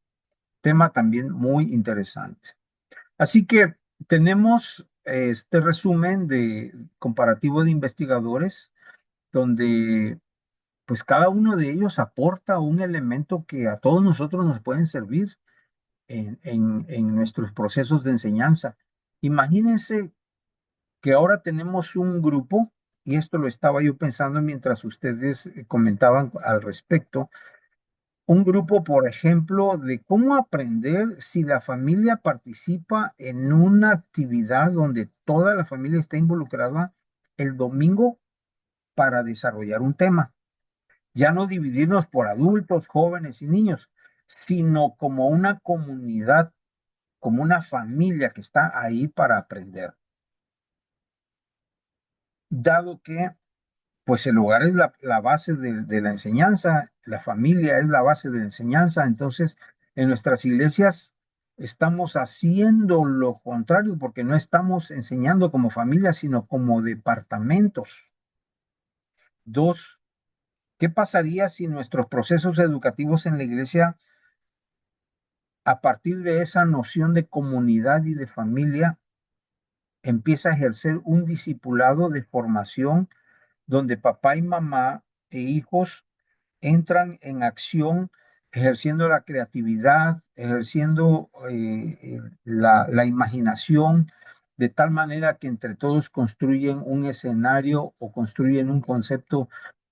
Tema también muy interesante. Así que tenemos este resumen de comparativo de investigadores donde pues cada uno de ellos aporta un elemento que a todos nosotros nos pueden servir en nuestros procesos de enseñanza. Imagínense que ahora tenemos un grupo, y esto lo estaba yo pensando mientras ustedes comentaban al respecto, un grupo, por ejemplo, de cómo aprender si la familia participa en una actividad donde toda la familia está involucrada el domingo para desarrollar un tema. Ya no dividirnos por adultos, jóvenes y niños, sino como una comunidad, como una familia que está ahí para aprender. Dado que pues el hogar es la base de la enseñanza, la familia es la base de la enseñanza, entonces en nuestras iglesias estamos haciendo lo contrario porque no estamos enseñando como familia, sino como departamentos. Dos, ¿qué pasaría si nuestros procesos educativos en la iglesia, a partir de esa noción de comunidad y de familia, empieza a ejercer un discipulado de formación donde papá y mamá e hijos entran en acción ejerciendo la creatividad, ejerciendo la imaginación, de tal manera que entre todos construyen un escenario o construyen un concepto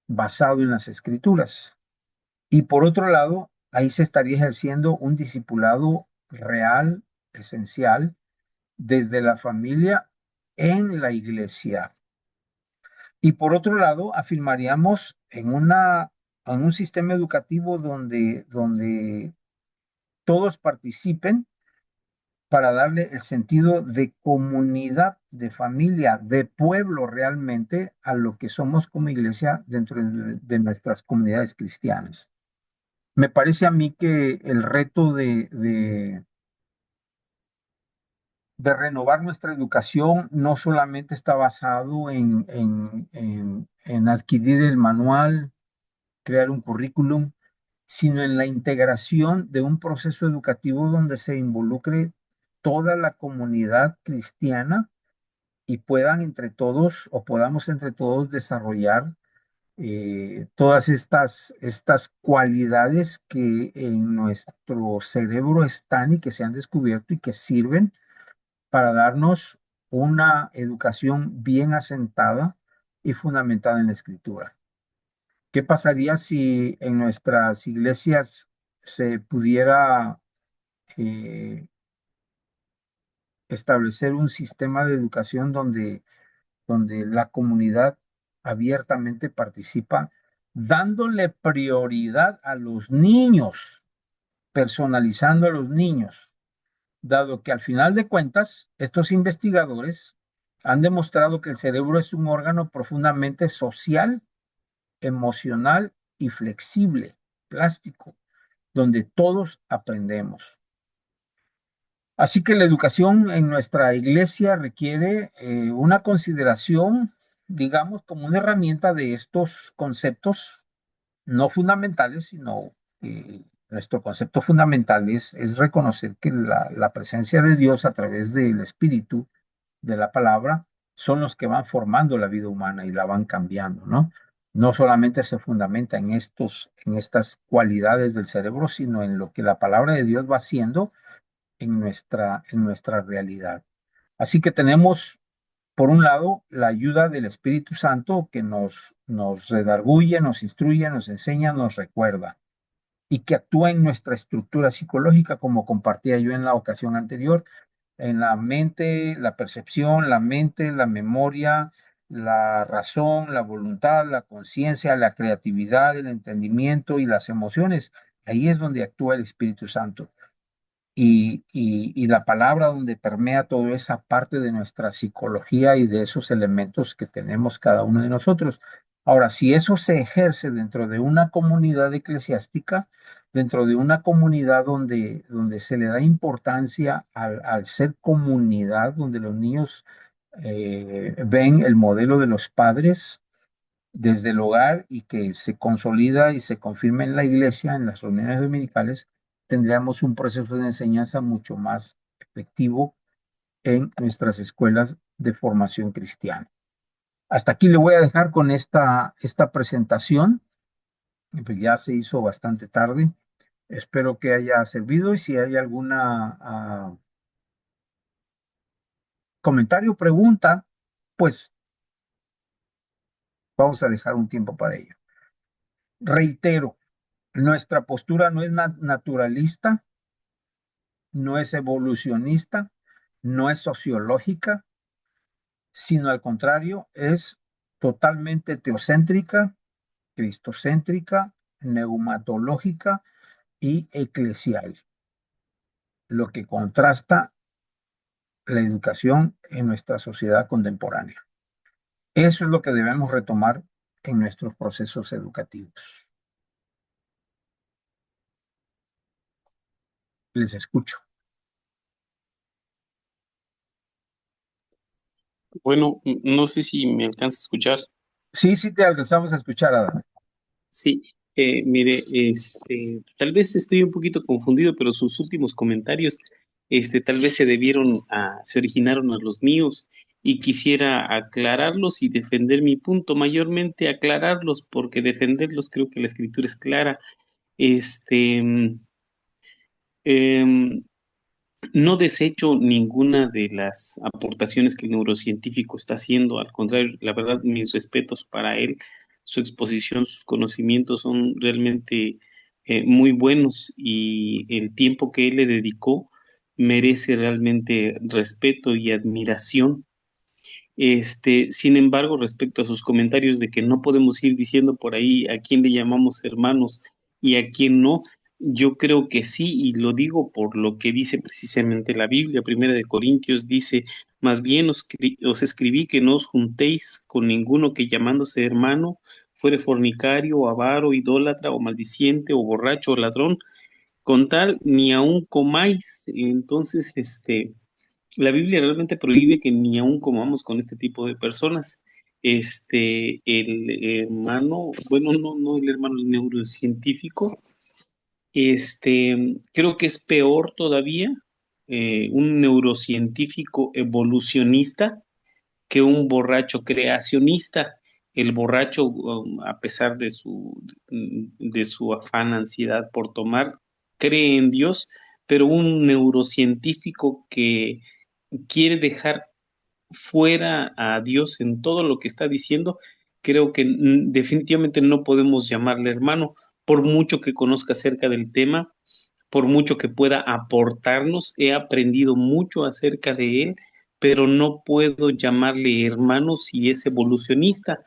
basado en las escrituras? Y por otro lado, ahí se estaría ejerciendo un discipulado real, esencial, desde la familia en la iglesia. Y por otro lado, afirmaríamos en un sistema educativo donde todos participen para darle el sentido de comunidad, de familia, de pueblo realmente a lo que somos como iglesia dentro de nuestras comunidades cristianas. Me parece a mí que el reto de renovar nuestra educación no solamente está basado en adquirir el manual, crear un currículum, sino en la integración de un proceso educativo donde se involucre toda la comunidad cristiana y puedan entre todos o podamos entre todos desarrollar todas estas cualidades que en nuestro cerebro están y que se han descubierto y que sirven para darnos una educación bien asentada y fundamentada en la escritura. ¿Qué pasaría si en nuestras iglesias se pudiera eh, establecer un sistema de educación donde la comunidad abiertamente participa, dándole prioridad a los niños, personalizando a los niños, dado que al final de cuentas, estos investigadores han demostrado que el cerebro es un órgano profundamente social, emocional y flexible, plástico, donde todos aprendemos. Así que la educación en nuestra iglesia requiere una consideración, digamos, como una herramienta de estos conceptos no fundamentales, sino nuestro concepto fundamental es reconocer que la presencia de Dios a través del Espíritu, de la palabra, son los que van formando la vida humana y la van cambiando, ¿no? No solamente se fundamenta en estas cualidades del cerebro, sino en lo que la palabra de Dios va haciendo en nuestra realidad. Así que tenemos, por un lado, la ayuda del Espíritu Santo que nos redarguye, nos instruye, nos enseña, nos recuerda y que actúa en nuestra estructura psicológica, como compartía yo en la ocasión anterior, en la mente, la percepción, la mente, la memoria, la razón, la voluntad, la conciencia, la creatividad, el entendimiento y las emociones. Ahí es donde actúa el Espíritu Santo y la palabra donde permea toda esa parte de nuestra psicología y de esos elementos que tenemos cada uno de nosotros. Ahora, si eso se ejerce dentro de una comunidad eclesiástica, dentro de una comunidad donde se le da importancia al ser comunidad, donde los niños ven el modelo de los padres, desde el hogar y que se consolida y se confirma en la iglesia, en las reuniones dominicales, tendríamos un proceso de enseñanza mucho más efectivo en nuestras escuelas de formación cristiana. Hasta aquí le voy a dejar con esta presentación Y pues ya se hizo bastante tarde. Espero que haya servido y si hay alguna comentario o pregunta, pues vamos a dejar un tiempo para ello. Reitero, nuestra postura no es naturalista, no es evolucionista, no es sociológica, sino al contrario, es totalmente teocéntrica, cristocéntrica, neumatológica y eclesial, lo que contrasta la educación en nuestra sociedad contemporánea. Eso es lo que debemos retomar en nuestros procesos educativos. Les escucho. Bueno, no sé si me alcanza a escuchar. Sí, sí te alcanzamos a escuchar, Adán. Sí, mire, tal vez estoy un poquito confundido, pero sus últimos comentarios, tal vez se originaron a los míos y quisiera aclararlos y defender mi punto, mayormente aclararlos, porque defenderlos creo que la escritura es clara. Este, mm, em, no desecho ninguna de las aportaciones que el neurocientífico está haciendo, al contrario, la verdad, mis respetos para él, su exposición, sus conocimientos son realmente muy buenos y el tiempo que él le dedicó merece realmente respeto y admiración. Sin embargo, respecto a sus comentarios de que no podemos ir diciendo por ahí a quién le llamamos hermanos y a quién no, yo creo que sí, y lo digo por lo que dice precisamente la Biblia. Primera de Corintios dice, más bien os escribí que no os juntéis con ninguno que llamándose hermano fuere fornicario, o avaro, idólatra, o maldiciente, o borracho, o ladrón, con tal ni aun comáis. Entonces, la Biblia realmente prohíbe que ni aun comamos con este tipo de personas. El hermano, bueno, no el hermano, el neurocientífico, creo que es peor todavía un neurocientífico evolucionista que un borracho creacionista. El borracho, a pesar de su afán, ansiedad por tomar, cree en Dios, pero un neurocientífico que quiere dejar fuera a Dios en todo lo que está diciendo, creo que definitivamente no podemos llamarle hermano, por mucho que conozca acerca del tema, por mucho que pueda aportarnos, he aprendido mucho acerca de él, pero no puedo llamarle hermano si es evolucionista,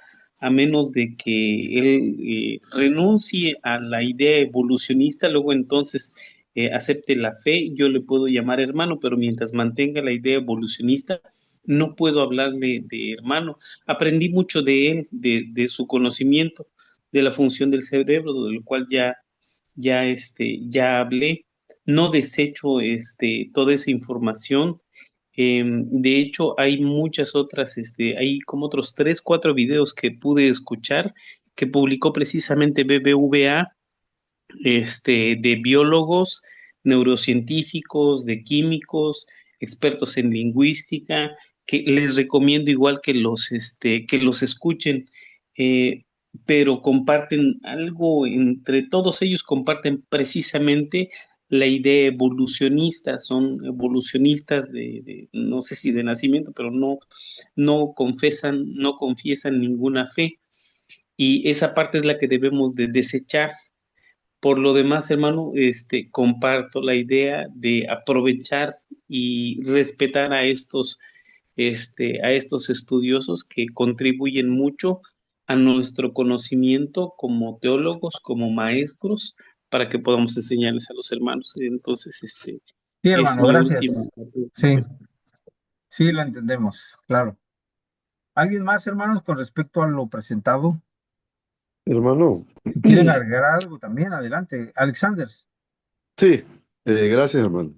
a menos de que él renuncie a la idea evolucionista, luego entonces acepte la fe, yo le puedo llamar hermano, pero mientras mantenga la idea evolucionista, no puedo hablarle de hermano. Aprendí mucho de él, de su conocimiento, de la función del cerebro, de lo cual ya hablé. No desecho toda esa información. De hecho, hay muchas otras, hay como otros 3, 4 videos que pude escuchar que publicó precisamente BBVA, de biólogos, neurocientíficos, de químicos, expertos en lingüística, que les recomiendo igual que los escuchen, eh, pero comparten algo, entre todos ellos comparten precisamente la idea evolucionista, son evolucionistas no sé si de nacimiento, pero no confiesan ninguna fe, y esa parte es la que debemos de desechar. Por lo demás, hermano, comparto la idea de aprovechar y respetar a estos estudiosos que contribuyen mucho a nuestro conocimiento como teólogos, como maestros, para que podamos enseñarles a los hermanos. Entonces, Sí, es hermano, mi última. gracias. Sí, sí, lo entendemos, claro. ¿Alguien más, hermanos, con respecto a lo presentado? Hermano, Si quieren agregar algo también, adelante. Alexander. sí, gracias, hermano.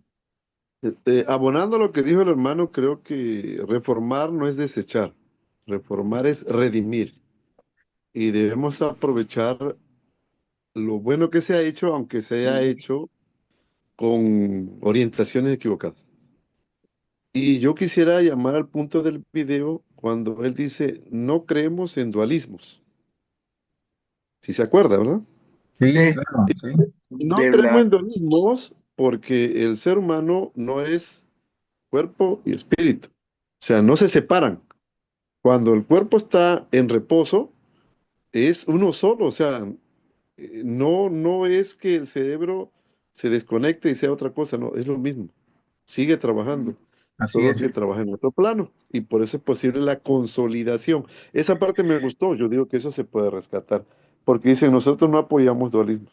Abonando lo que dijo el hermano, creo que reformar no es desechar, reformar es redimir. Y debemos aprovechar lo bueno que se ha hecho, aunque se haya hecho con orientaciones equivocadas. Y yo quisiera llamar al punto del video cuando él dice, no creemos en dualismos. Si se acuerda, ¿verdad? Sí, Sí, claro, sí. No de creemos la, en dualismos porque el ser humano no es cuerpo y espíritu. O sea, no se separan. Cuando el cuerpo está en reposo, es uno solo. O sea, no es que el cerebro se desconecte y sea otra cosa, no, es lo mismo. Sigue trabajando, Así solo es. que trabaja en otro plano. Y por eso es posible la consolidación. Esa parte me gustó. Yo digo que eso se puede rescatar. Porque dicen, nosotros no apoyamos dualismos.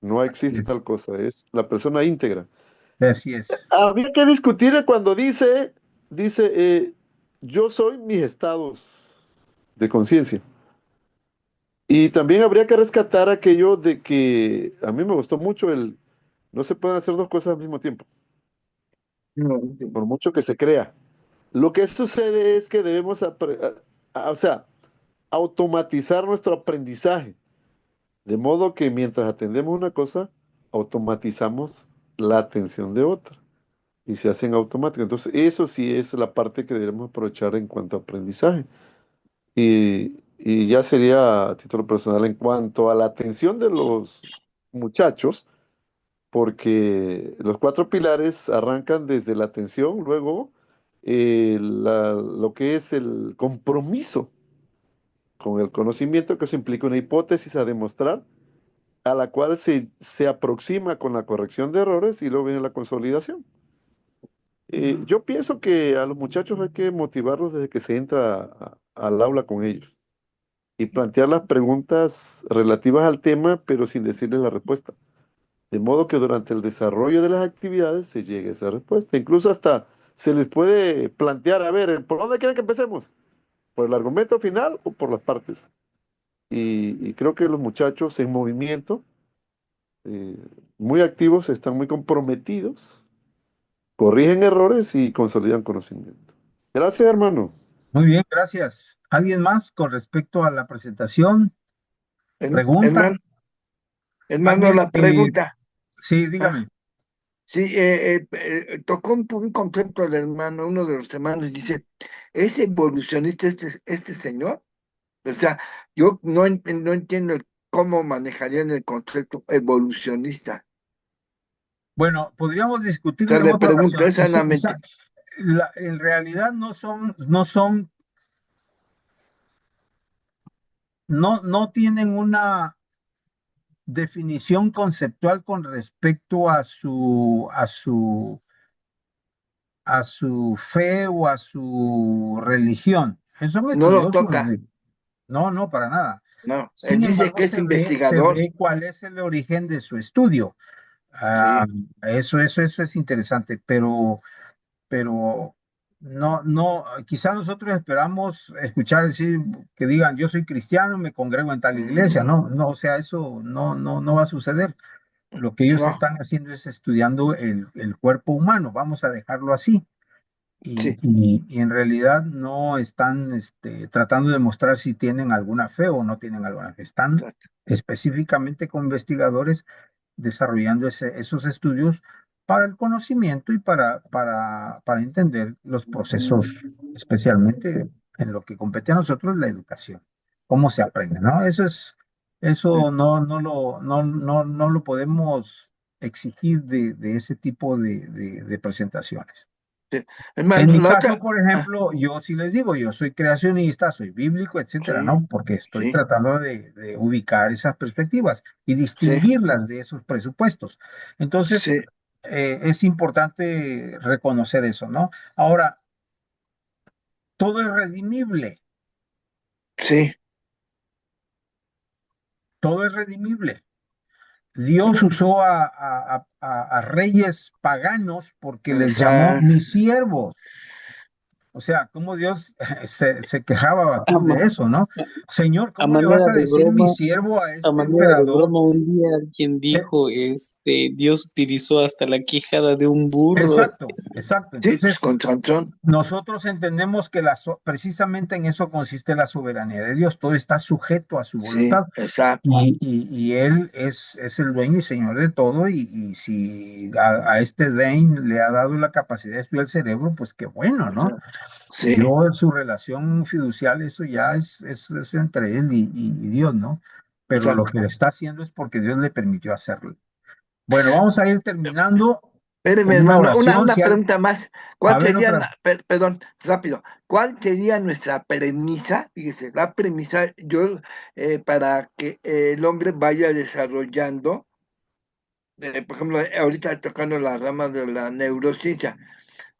No Así existe es. tal cosa. Es la persona íntegra. Así es. Habría que discutir cuando dice, yo soy mis estados de conciencia. Y también habría que rescatar aquello de que a mí me gustó mucho no se pueden hacer dos cosas al mismo tiempo, no, sí. por mucho que se crea. Lo que sucede es que debemos, o sea, automatizar nuestro aprendizaje, de modo que mientras atendemos una cosa, automatizamos la atención de otra y se hacen automáticos. Entonces, eso sí es la parte que debemos aprovechar en cuanto a aprendizaje. Y ya sería a título personal en cuanto a la atención de los muchachos, porque los cuatro pilares arrancan desde la atención, luego lo que es el compromiso con el conocimiento, que eso implica una hipótesis a demostrar, a la cual se aproxima con la corrección de errores y luego viene la consolidación. Yo pienso que a los muchachos hay que motivarlos desde que se entra al aula con ellos y plantear las preguntas relativas al tema, pero sin decirles la respuesta. De modo que durante el desarrollo de las actividades se llegue a esa respuesta. Incluso hasta se les puede plantear, a ver, ¿por dónde quieren que empecemos? ¿Por el argumento final o por las partes? Y creo que los muchachos en movimiento, eh, muy activos, están muy comprometidos, corrigen errores y consolidan conocimiento. Gracias, hermano. Muy bien, gracias. ¿Alguien más con respecto a la presentación? ¿Pregunta? Hermano, hermano, ¿Alguien? la pregunta. Sí, Ah, dígame. sí, tocó un concepto del hermano, uno de los hermanos dice, ¿es evolucionista este señor? O sea, yo no entiendo cómo manejarían el concepto evolucionista. Bueno, podríamos O sea, discutirlo en le otra pregunto ocasión. es sanamente. En realidad no tienen una definición conceptual con respecto a su fe o a su religión. Son No lo estudiosos toca, no, no, para nada. no. Él Sin dice embargo, que es se investigador, ve cuál es el origen de su estudio. Ah, sí. eso es interesante, pero quizá nosotros esperamos escuchar decir que digan yo soy cristiano, me congrego en tal iglesia. Mm, No, no, o sea, eso no va a suceder. Lo que ellos no, están haciendo es estudiando el cuerpo humano, vamos a dejarlo así. sí, Y en realidad no están tratando de mostrar si tienen alguna fe o no tienen alguna fe. Están exacto, específicamente con investigadores desarrollando esos estudios para el conocimiento y para entender los procesos, especialmente en lo que compete a nosotros, la educación, cómo se aprende, ¿no? sí, Eso no lo podemos exigir de ese tipo de presentaciones. sí. En Hermano, mi la caso, otra, por ejemplo, yo sí les digo, yo soy creacionista, soy bíblico, etcétera, sí, ¿no? Porque estoy sí, tratando de ubicar esas perspectivas y sí, distinguirlas de esos presupuestos. Entonces, sí, es importante reconocer eso, ¿no? Ahora, todo es redimible, sí, todo es redimible. Dios usó a reyes paganos porque les llamó esa, mis siervos. O sea, cómo Dios se quejaba a A, Habacuc ma- de eso, ¿no? Señor, a ¿cómo le vas manera a de decir mi broma, siervo a a este manera de emperador? broma, un día alguien Eh, dijo, Dios utilizó hasta la quijada de un burro. exacto, exacto. sí, pues Entonces, con Sansón, nosotros entendemos que precisamente en eso consiste la soberanía de Dios. Todo está sujeto a su sí, voluntad exacto, y Él es el dueño y señor de todo. Y si a este Dane le ha dado la capacidad de estudiar el cerebro, pues qué bueno, ¿no? exacto, sí, Yo, su relación fiducial, eso ya es entre él y Dios, ¿no? pero lo Exacto. que está haciendo es porque Dios le permitió hacerlo. Bueno, vamos a ir terminando Espéreme, con una hermano, oración. una pregunta más. A ¿Cuál ver, sería, otra. perdón, rápido, cuál sería nuestra premisa? Fíjese, la premisa, para que el hombre vaya desarrollando, por ejemplo, ahorita tocando la rama de la neurociencia,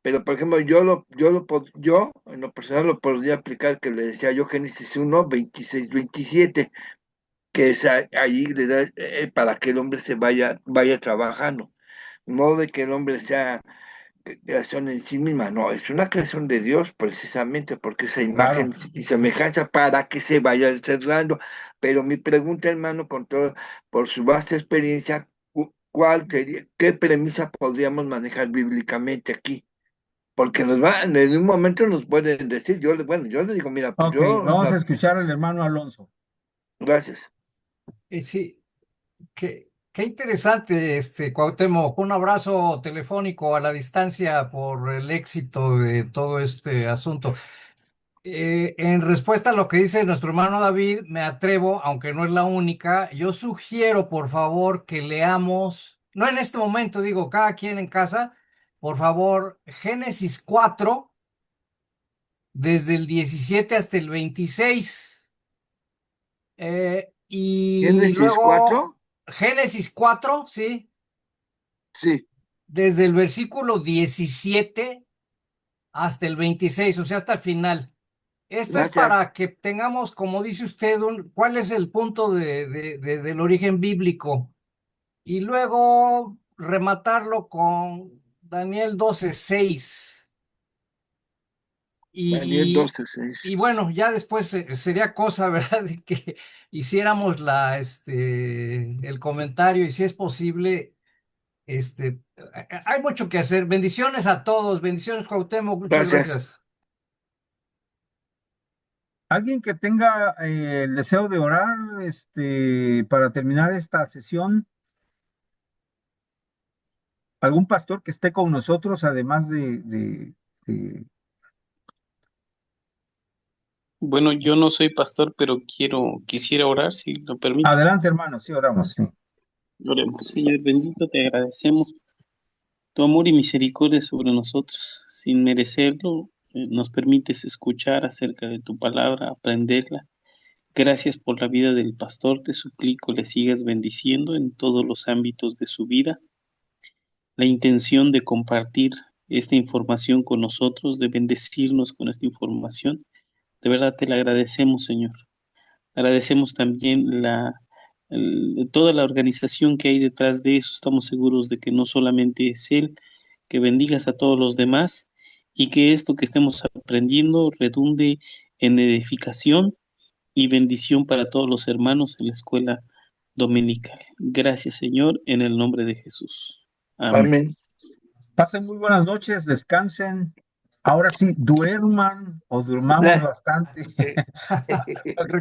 pero por ejemplo, yo en lo personal lo podría aplicar, que le decía yo Génesis 1, 26, 27, que es ahí le da, para que el hombre vaya trabajando. No de que el hombre sea creación en sí misma, no, es una creación de Dios precisamente porque esa imagen Claro. y semejanza para que se vaya cerrando. Pero mi pregunta, hermano, por su vasta experiencia, ¿cuál sería, qué premisa podríamos manejar bíblicamente aquí? Porque en un momento nos pueden decir, yo le digo, mira, pues Ok, vamos a escuchar al hermano Alonso. gracias. Sí, qué interesante, Cuauhtémoc. Un abrazo telefónico a la distancia por el éxito de todo este asunto. En respuesta a lo que dice nuestro hermano David, me atrevo, aunque no es la única, yo sugiero, por favor, que leamos, no en este momento, digo, cada quien en casa, por favor, Génesis 4, desde el 17 hasta el 26. Y Génesis luego 4, Génesis 4, sí, sí, desde el versículo 17 hasta el 26, o sea, hasta el final. Esto es gracias. para que tengamos, como dice usted, cuál es el punto del origen bíblico. Y luego rematarlo con Daniel 12:6. Daniel Y, 12, 6. y bueno, ya después sería cosa, ¿verdad?, de que hiciéramos el comentario y si es posible, hay mucho que hacer. Bendiciones a todos, bendiciones, Cuauhtémoc, muchas Gracias. gracias. Alguien que tenga el deseo de orar, para terminar esta sesión, algún pastor que esté con nosotros, además de- Bueno, yo no soy pastor, pero quisiera orar, si lo permite. Adelante, hermano, sí, oramos, sí. Oremos. Señor bendito, te agradecemos tu amor y misericordia sobre nosotros. Sin merecerlo, nos permites escuchar acerca de tu palabra, aprenderla. Gracias por la vida del pastor. Te suplico le sigas bendiciendo en todos los ámbitos de su vida. La intención de compartir esta información con nosotros, de bendecirnos con esta información, de verdad te la agradecemos, Señor. Agradecemos también toda la organización que hay detrás de eso. Estamos seguros de que no solamente es Él, que bendigas a todos los demás y que esto que estemos aprendiendo redunde en edificación y bendición para todos los hermanos en la escuela dominical. Gracias, Señor, en el nombre de Jesús. Amén. Amén. Pasen muy buenas noches, descansen. Ahora sí, duerman o durmamos bastante. Que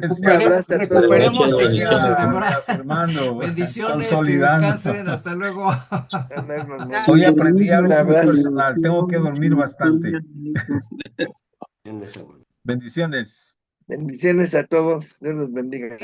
Un sea abrazo a la todos. noche Recuperemos de tejidos bendición, como cerebrales. está afirmando, Bendiciones, que consolidando. descansen, hasta luego. Hasta luego, hermano. Hoy Sin dormir aprendí no Un algo hay muy abrazo. personal. Tengo que consolidation, dormir sin bastante. historia no hay constelación. Bendiciones. Bendiciones a todos. Dios los bendiga.